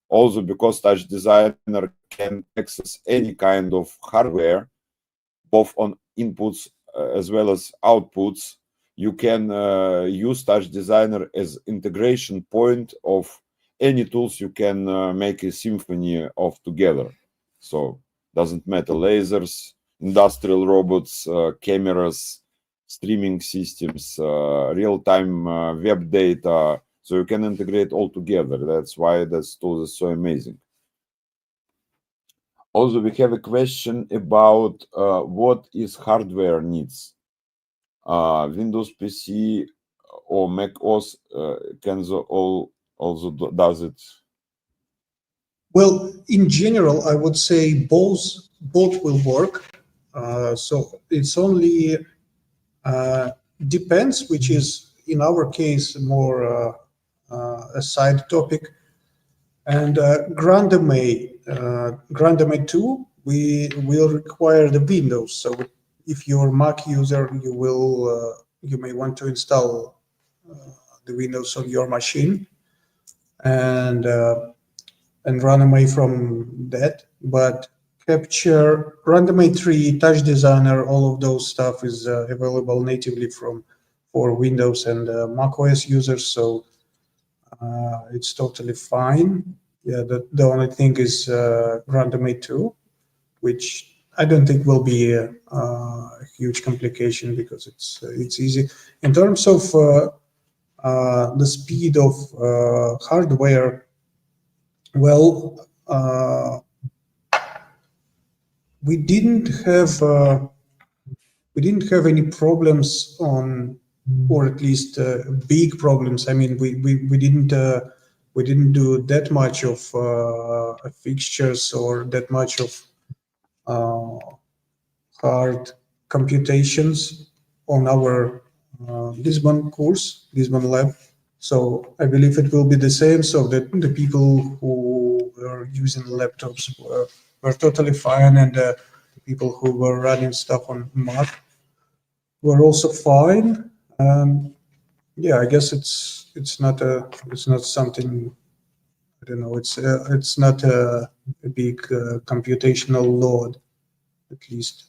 Also, because TouchDesigner can access any kind of hardware, both on inputs as well as outputs, you can use TouchDesigner as integration point of any tools you can make a symphony of together. So doesn't matter, lasers, industrial robots, cameras, streaming systems, real-time web data. So you can integrate all together. That's why this tool is so amazing. Also, we have a question about what is hardware needs. Windows PC or Mac OS can also does it? Well, in general, I would say both will work. So it's only Depence, which is in our case more a side topic, and Grandame 2, we will require the Windows. So if you're a Mac user, you may want to install the Windows on your machine and run away from that. But Capture, Grandame 3, TouchDesigner, all of those stuff is available natively for Windows and Mac OS users. So it's totally fine. Yeah, the only thing is Grandame 2, which I don't think will be a huge complication because it's easy. In terms of the speed of hardware, well, we didn't have any problems on, or at least big problems. I mean, we didn't do that much of fixtures or that much of hard computations on our Lisbon lab. So I believe it will be the same. So that the people who were using laptops were totally fine, and the people who were running stuff on Mac were also fine. Yeah, I guess it's not something, I don't know. It's not a big computational load, at least.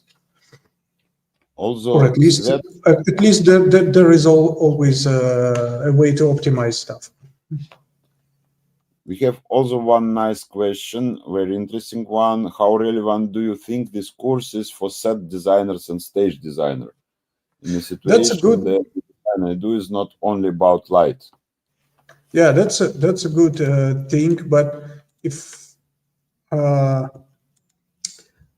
Also, Or at least there is always a way to optimize stuff. We have also one nice question, very interesting one. How relevant do you think this course is for set designers and stage designer? In a situation that design I do is not only about light. Yeah, that's a good thing, but if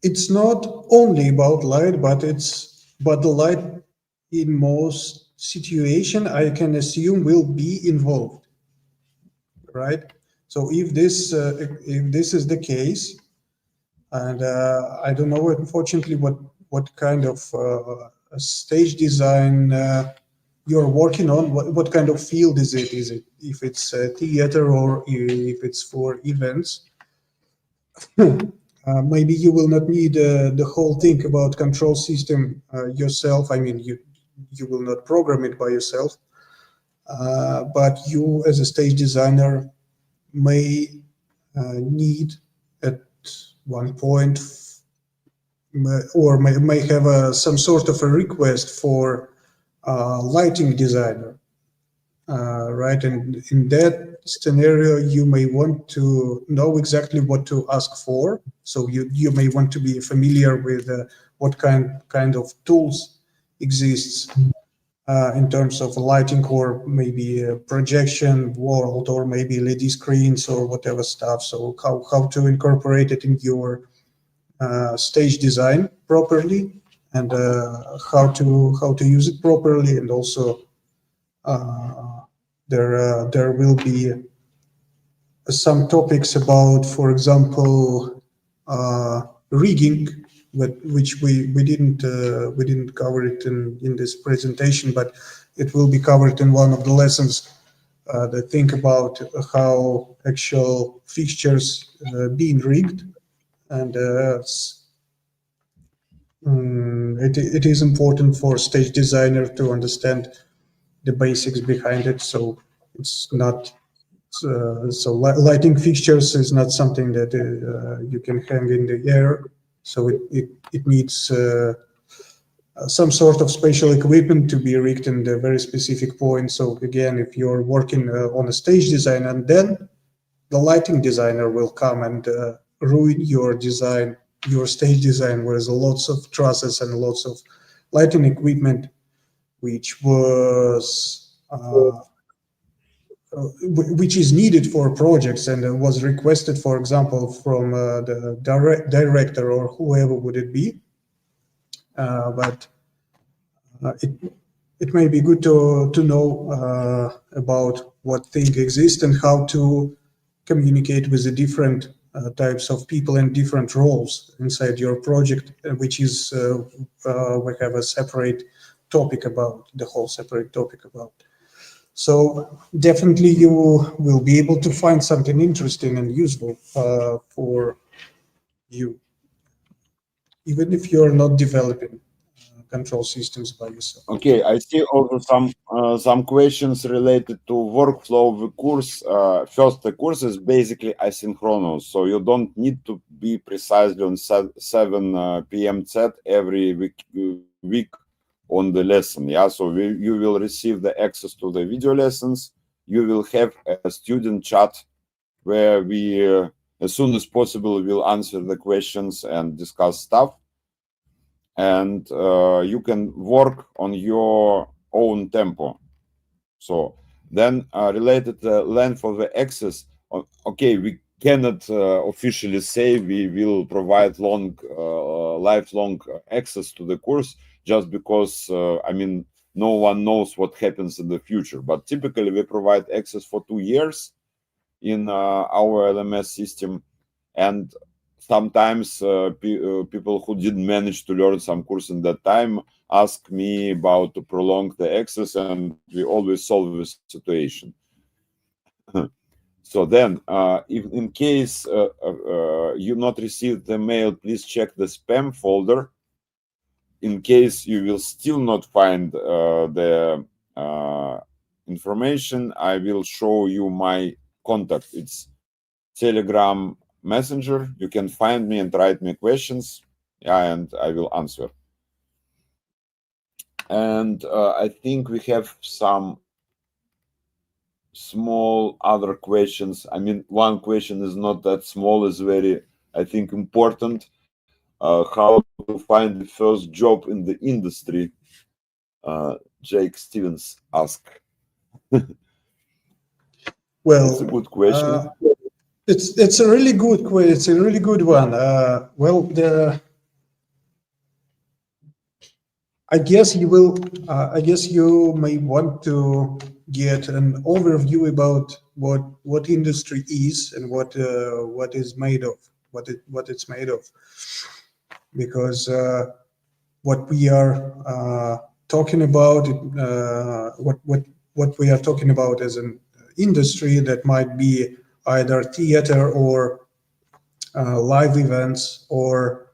it's not only about light, but the light in most situation, I can assume, will be involved, right? So if this is the case, and I don't know, unfortunately, what kind of stage design you're working on? What kind of field is it? Is it if it's theater or if it's for events? Maybe you will not need the whole thing about control system yourself. I mean, you will not program it by yourself, but you as a stage designer may need at one point or may have some sort of a request for lighting designer, right? And in that scenario, you may want to know exactly what to ask for. So you may want to be familiar with what kind of tools exists in terms of lighting, or maybe a projection world, or maybe LED screens or whatever stuff. So how to incorporate it in your stage design properly, and how to use it properly, and also there will be some topics about, for example, rigging, which we didn't cover it in this presentation, but it will be covered in one of the lessons that think about how actual fixtures being rigged, and it is important for stage designer to understand the basics behind it. So it's not so lighting fixtures is not something that you can hang in the air. So it needs some sort of special equipment to be rigged in the very specific point. So again, if you're working on a stage design, and then the lighting designer will come and ruin your design, your stage design, with lots of trusses and lots of lighting equipment, which was which is needed for projects and was requested, for example, from the director or whoever would it be. But it may be good to know about what things exist and how to communicate with the different types of people and different roles inside your project, which is we have a separate topic about, the whole separate topic about. So definitely you will be able to find something interesting and useful for you, even if you're not developing control systems by yourself. Okay, I see also some questions related to workflow of the course. First, the course is basically asynchronous, so you don't need to be precisely on 7 p.m. set every week on the lesson. Yeah, so you will receive the access to the video lessons. You will have a student chat where we, as soon as possible, will answer the questions and discuss stuff. And you can work on your own tempo. So then related to the length of the access, okay, we cannot officially say we will provide lifelong access to the course, just because, I mean, no one knows what happens in the future. But typically we provide access for 2 years in our LMS system. And sometimes people who didn't manage to learn some course in that time ask me about to prolong the access, and we always solve the situation. So then, if in case you not received the mail, please check the spam folder. In case you will still not find the information, I will show you my contact. It's Telegram Messenger. You can find me and write me questions, yeah, and I will answer. And I think we have some small other questions. I mean, one question is not that small, is very, I think, important. How to find the first job in the industry? Jake Stevens asked. Well, it's a good question. It's a really good question. It's a really good one. Well, I guess you will. I guess you may want to get an overview about what industry is and what is made of, what it's made of, because what we are talking about, what we are talking about as an industry, that might be either theater or live events or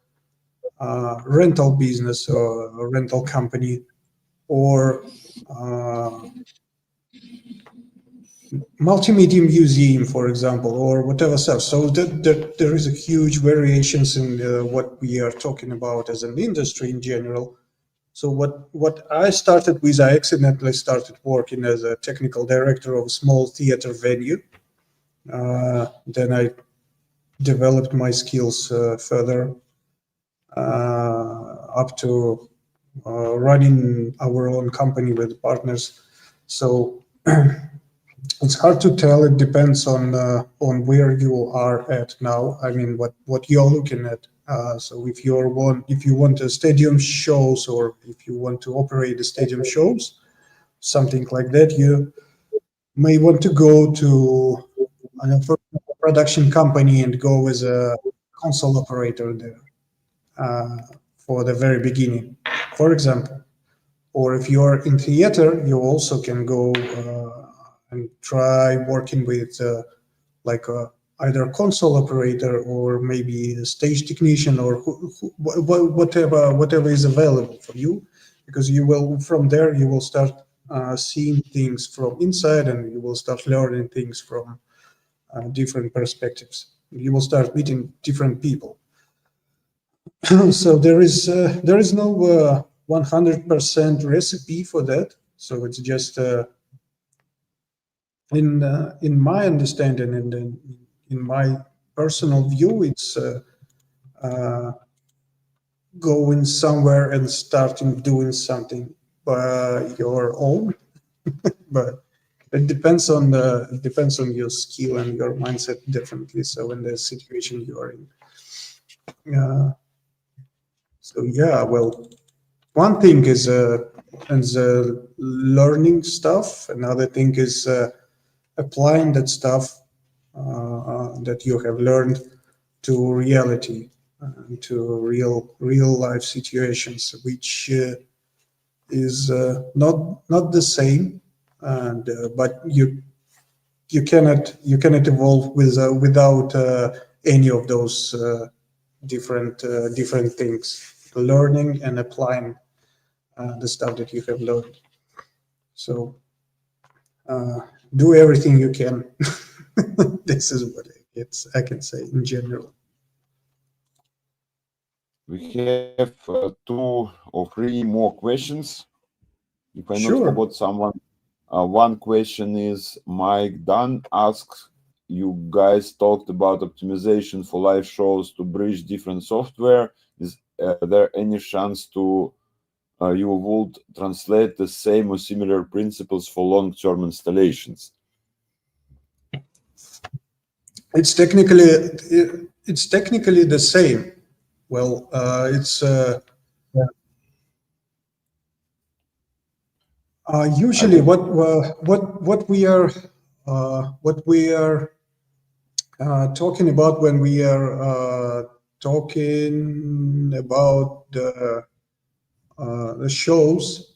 rental business or a rental company or multimedia museum, for example, or whatever stuff. So there is a huge variations in what we are talking about as an industry in general. So what I started with, I accidentally started working as a technical director of a small theater venue. Then I developed my skills further up to running our own company with partners. So it's hard to tell. It depends on where you are at now. I mean, what you're looking at. So if you want a stadium shows, or if you want to operate the stadium shows, something like that, you may want to go to a production company and go as a console operator there for the very beginning, for example. Or if you're in theater, you also can go and try working with like either console operator or maybe a stage technician, or whatever is available for you, because you will, from there you will start seeing things from inside, and you will start learning things from different perspectives. You will start meeting different people. So there is no 100% recipe for that. So it's just in my understanding and in my personal view, it's going somewhere and starting doing something by your own. But it depends on your skill and your mindset differently. So in the situation you are in. So yeah, well, one thing is learning stuff. Another thing is applying that stuff that you have learned to reality, to real life situations, which is not the same. And but you cannot evolve without any of those different things, learning and applying the stuff that you have learned. So do everything you can. This is what I can say in general. We have 2 or 3 more questions. If I Sure. not forgot someone, one question is Mike Dunn asks, you guys talked about optimization for live shows to bridge different software. Is there any chance to you would translate the same or similar principles for long-term installations? It's technically the same. Well, it's usually what we are talking about when we are talking about the shows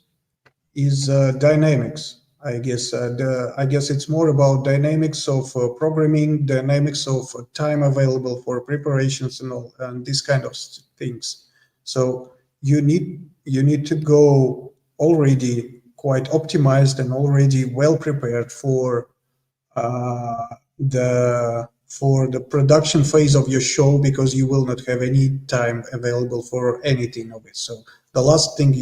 is dynamics. I guess it's more about dynamics of programming, dynamics of time available for preparations and all, and these kind of things. So you need to go already quite optimized and already well prepared for the production phase of your show, because you will not have any time available for anything of it. So the last thing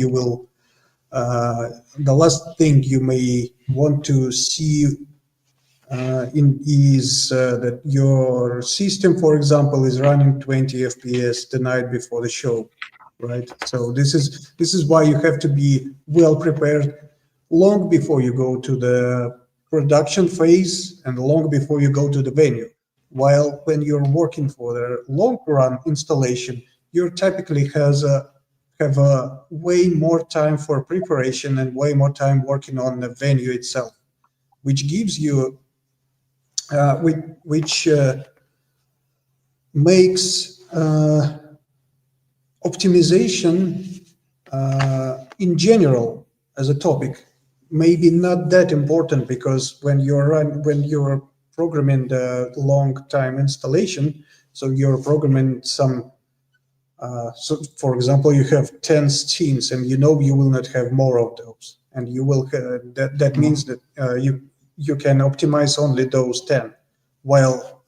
you may want to see is that your system, for example, is running 20 FPS the night before the show, right? So this is why you have to be well prepared long before you go to the production phase and long before you go to the venue. While when you're working for the long run installation, you typically have a way more time for preparation and way more time working on the venue itself, which gives you which makes optimization in general, as a topic, maybe not that important, because when you're programming the long time installation, so you're programming some. So, for example, you have 10 scenes, and you know you will not have more of those, and you will that means that you can optimize only those 10. While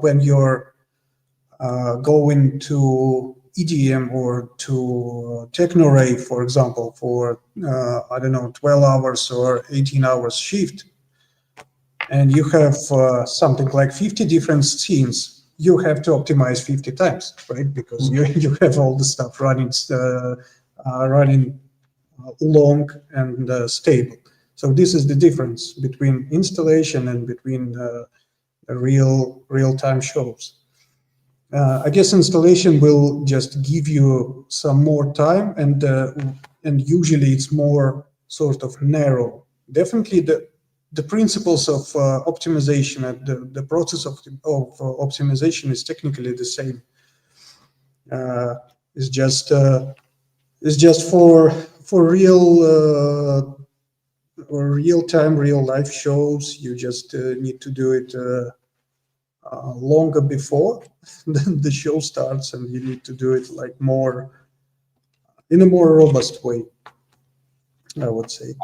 when you're going to EDM or to TechnoRay, for example, for I don't know, 12 hours or 18 hours shift, and you have something like 50 different scenes, you have to optimize 50 times, right? Because you have all the stuff running long and stable. So this is the difference between installation and between real-time shows. I guess installation will just give you some more time, and usually it's more sort of narrow. Definitely the principles of optimization and the process of optimization is technically the same. It's just for real-time, real-life shows. You just need to do it longer before the show starts, and you need to do it like in a more robust way, I would say.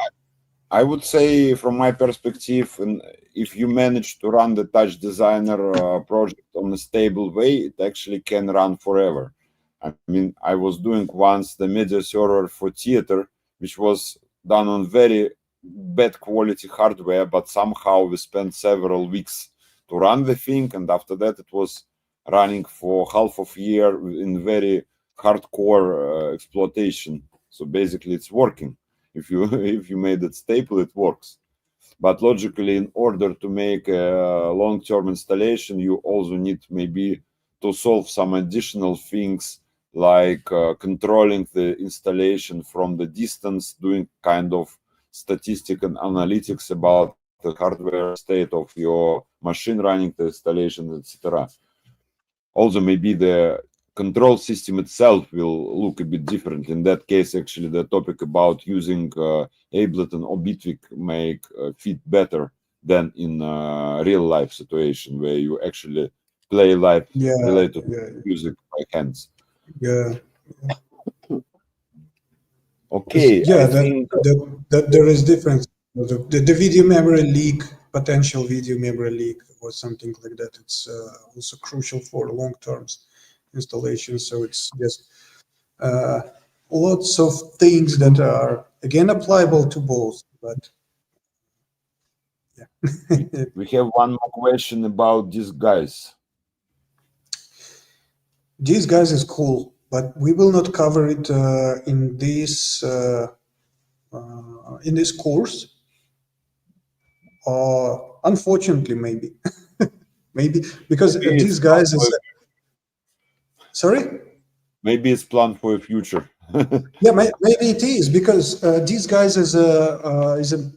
I would say, from my perspective, and if you manage to run the TouchDesigner project on a stable way, it actually can run forever. I mean, I was doing once the media server for theater, which was done on very bad quality hardware, but somehow we spent several weeks to run the thing, and after that it was running for half of a year in very hardcore exploitation. So basically it's working. If you made it stable, it works. But logically, in order to make a long-term installation, you also need maybe to solve some additional things, like controlling the installation from the distance, doing kind of statistic and analytics about the hardware state of your machine running the installation, etc. Also, maybe the control system itself will look a bit different. In that case, actually, the topic about using Ableton or Bitwig make fit better than in real life situation where you actually play live related music by hands. Yeah. Okay. Yeah, that there is difference. The video memory leak, potential video memory leak, or something like that. It's also crucial for long-term installation. So it's just lots of things that are again applicable to both. But yeah, We have one more question about these guys. these guys is cool, but we will not cover it in this course. Unfortunately, maybe, maybe because Maybe these guys is. Sorry? Maybe it's planned for the future. Yeah, maybe it is, because these guys is a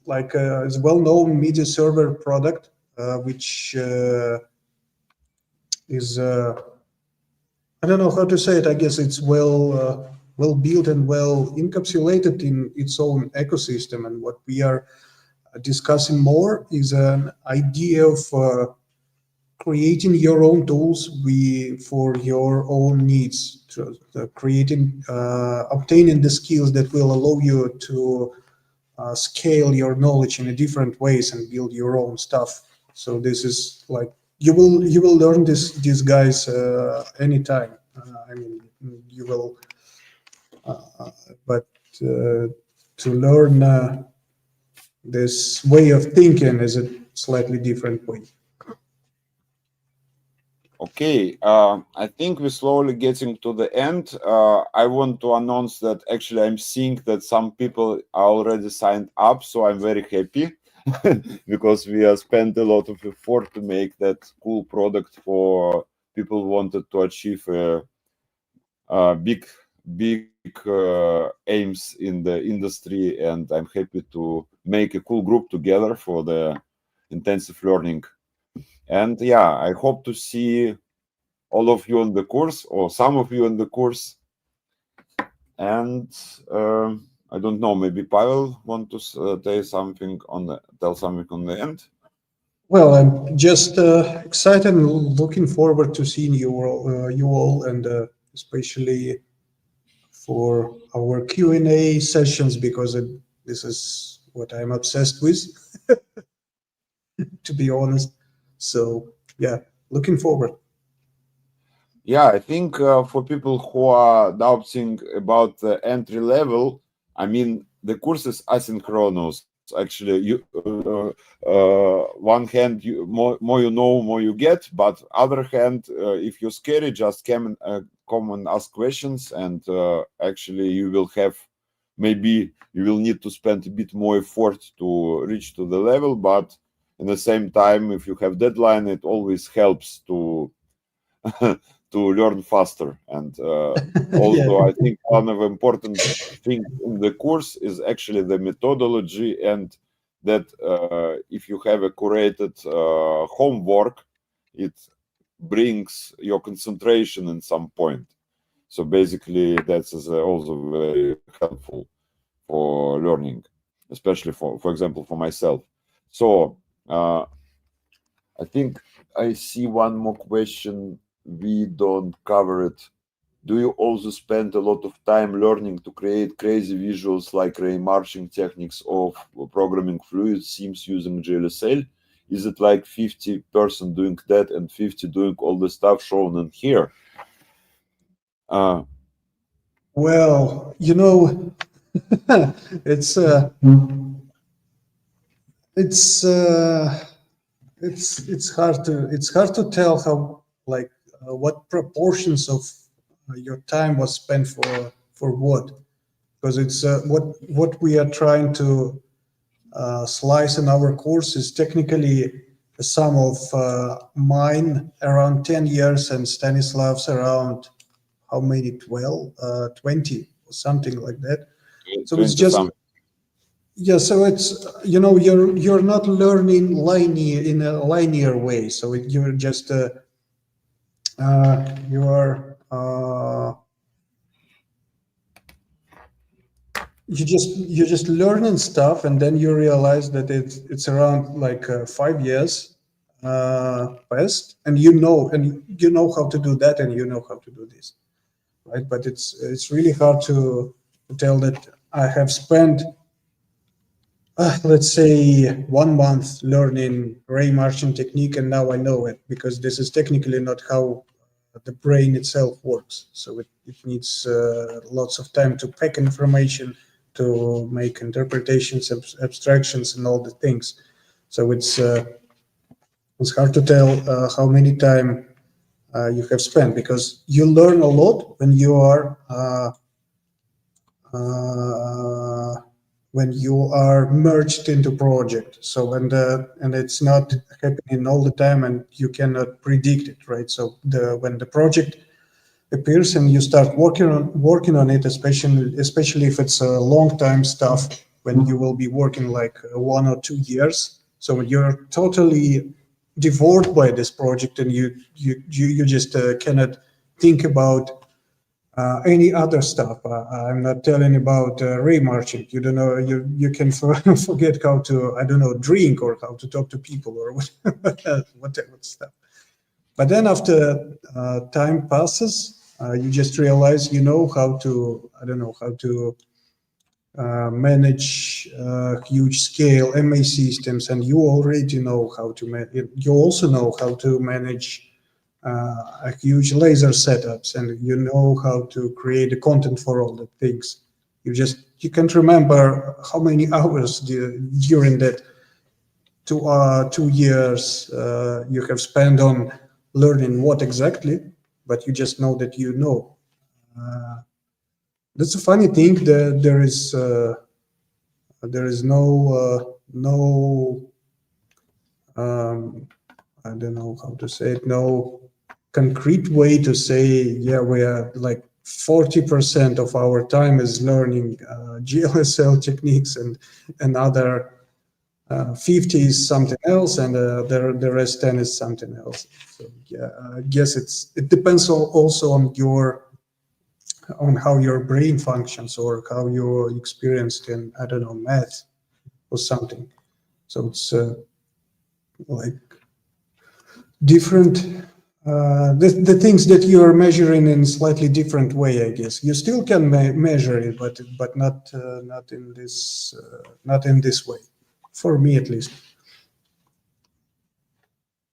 well-known media server product, which is I don't know how to say it. I guess it's well built and well encapsulated in its own ecosystem. And what we are discussing more is an idea of creating your own tools for your own needs, obtaining the skills that will allow you to scale your knowledge in a different ways and build your own stuff. So this is like you will learn these guys anytime. I mean, you will, but to learn this way of thinking is a slightly different way. Okay, I think we're slowly getting to the end. I want to announce that actually I'm seeing that some people are already signed up, so I'm very happy because we have spent a lot of effort to make that cool product for people who wanted to achieve big aims in the industry, and I'm happy to make a cool group together for the intensive learning. And yeah, I hope to see all of you on the course, or some of you on the course. And I don't know, maybe Pavel want to tell something on the end. Well, I'm just excited and looking forward to seeing you all, and especially for our Q&A sessions, because this is what I'm obsessed with, to be honest. So yeah, looking forward. Yeah, I think for people who are doubting about the entry level, I mean, the course is asynchronous. Actually, one hand, more you know, more you get. But other hand, if you're scary, just come and ask questions, and actually you will have, maybe you will need to spend a bit more effort to reach to the level. But in the same time, if you have deadline, it always helps to to learn faster. And also, Yeah. I think one of the important things in the course is actually the methodology, and that if you have a curated homework, it brings your concentration in some point. So basically, that's also very helpful for learning, especially for example, for myself. So I think I see one more question. We don't cover it. Do you also spend a lot of time learning to create crazy visuals like ray marching techniques of programming fluid themes using GLSL? Is it like 50% doing that and 50 doing all the stuff shown in here? Well, you know, it's it's uh, it's hard to tell how, like, what proportions of your time was spent for what, because it's what we are trying to slice in our course is technically a sum of mine around 10 years and Stanislav's around how many, 12 20 or something like that. So it's just, something. yeah, so it's, you know, you're not learning linear in a linear way. So you're just you're you just learning stuff, and then you realize that it's around like 5 years past, and you know how to do that, and you know how to do this, right? But it's really hard to tell that I have spent let's say 1 month learning ray marching technique and now I know it, because this is technically not how the brain itself works. So it needs lots of time to pack information, to make interpretations, abstractions, and all the things. So it's hard to tell how many time you have spent, because you learn a lot when you are merged into project. So and it's not happening all the time, and you cannot predict it, right? So when the project appears and you start working on it, especially if it's a long time stuff, when you will be working like 1 or 2 years, so you're totally devoured by this project, and you just cannot think about any other stuff. I'm not telling about ray marching. You don't know. You can forget how to, I don't know, drink or how to talk to people or whatever stuff. But then after time passes, you just realize you know how to, I don't know, how to manage huge scale MA systems, and you already know how to you also know how to manage a huge laser setups, and you know how to create the content for all the things. You can't remember how many hours during that 2 years you have spent on learning what exactly, but you just know that you know. That's a funny thing that there is no I don't know how to say it, no concrete way to say, yeah, we are like 40% of our time is learning GLSL techniques, and other 50 is something else, and the rest 10 is something else. So yeah, I guess it depends also on your on how your brain functions or how you're experienced in, I don't know, math or something. So it's like different, the things that you are measuring in slightly different way, I guess. You still can measure it, but not in this way, for me at least.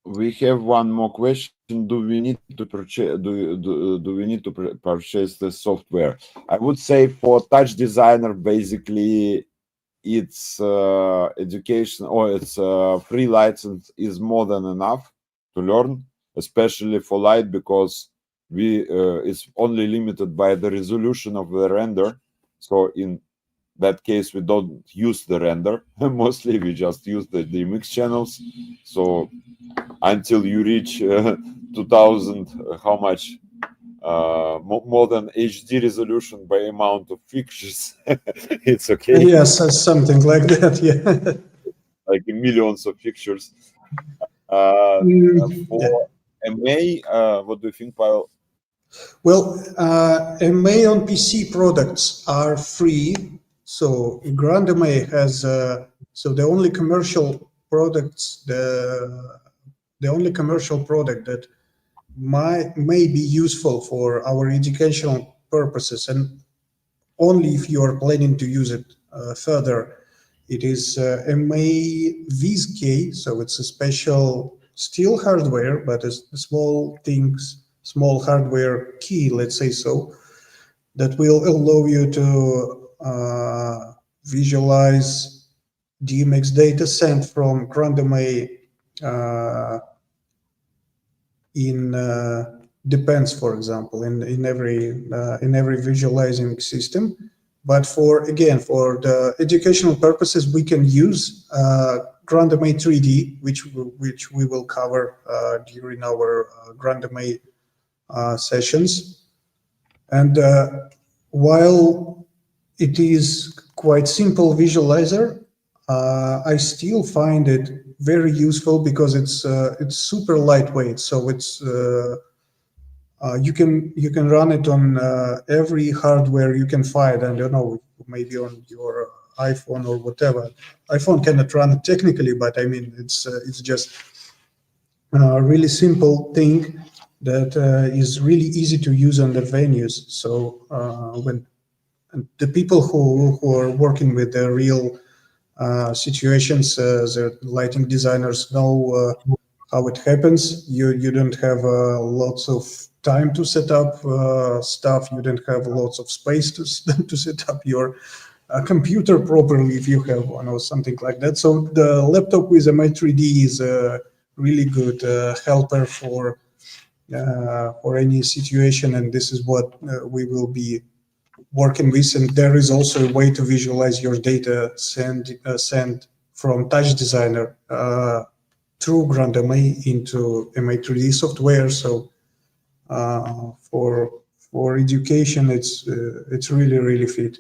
We have one more question. Do we need to purchase? Do we need to purchase the software? I would say for TouchDesigner, basically, its education or its free license is more than enough to learn, especially for light, because it's only limited by the resolution of the render. So in that case, we don't use the render. Mostly we just use the DMX channels. So until you reach 2000, how much? More than HD resolution by amount of pictures, it's okay. Yes, something like that. Yeah. Like millions of pictures. Yeah. For MA, what do you think, Pavel? Well, MA on PC products are free. So GrandMA has so the only commercial products, the only commercial product that may be useful for our educational purposes, and only if you are planning to use it further, it is MA VizK. So it's a special still hardware, but a small hardware key, let's say so, that will allow you to visualize DMX data sent from GrandMA in Depence, for example, in every visualizing system. But for the educational purposes, we can use GrandMA 3D, which we will cover during our GrandMA sessions. And while it is quite simple visualizer, I still find it very useful because it's super lightweight. So it's you can run it on every hardware you can find. I don't know, maybe on your iPhone or whatever. iPhone cannot run it technically, but I mean it's just a really simple thing that is really easy to use on the venues. So when the people who are working with the real situations, the lighting designers know how it happens. You don't have lots of time to set up stuff. You don't have lots of space to set up your computer properly if you have one or something like that. So the laptop with a MI3D is a really good helper for any situation, and this is what we will be working with. And there is also a way to visualize your data sent from TouchDesigner through GrandMA into MI3D software. So for education, it's really fit.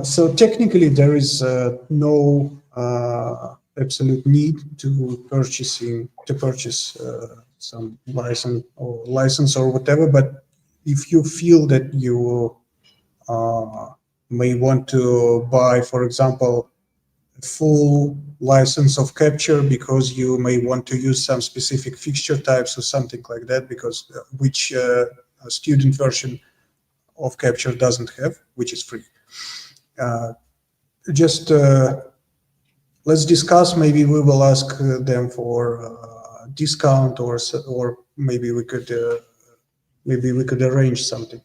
So technically, there is no absolute need to purchase some license or whatever. But if you feel that you may want to buy, for example, a full license of capture because you may want to use some specific fixture types or something like that, because which a student version of capture doesn't have, which is free. Just let's discuss. Maybe we will ask them for discount, or maybe we could arrange something.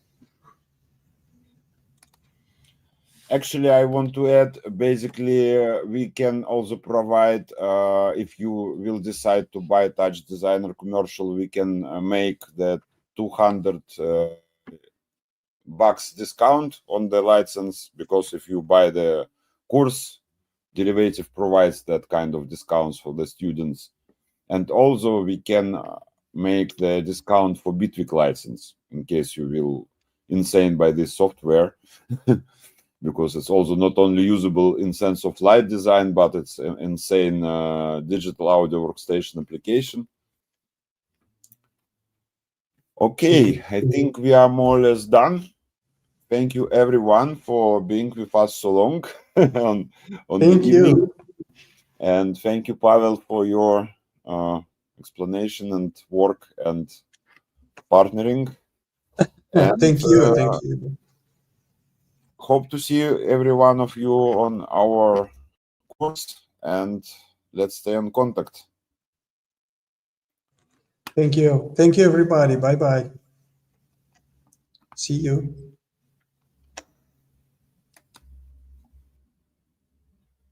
Actually, I want to add, basically, we can also provide, if you will decide to buy TouchDesigner commercial, we can make the $200 discount on the license, because if you buy the course, Derivative provides that kind of discounts for the students. And also we can make the discount for Bitwig license, in case you will insane by this software. Because it's also not only usable in sense of light design, but it's an insane digital audio workstation application. Okay, I think we are more or less done. Thank you everyone for being with us so long on the evening. And thank you, Pavel, for your explanation and work and partnering. And, thank you. Hope to see every one of you on our course, and let's stay in contact. Thank you everybody. Bye bye. See you.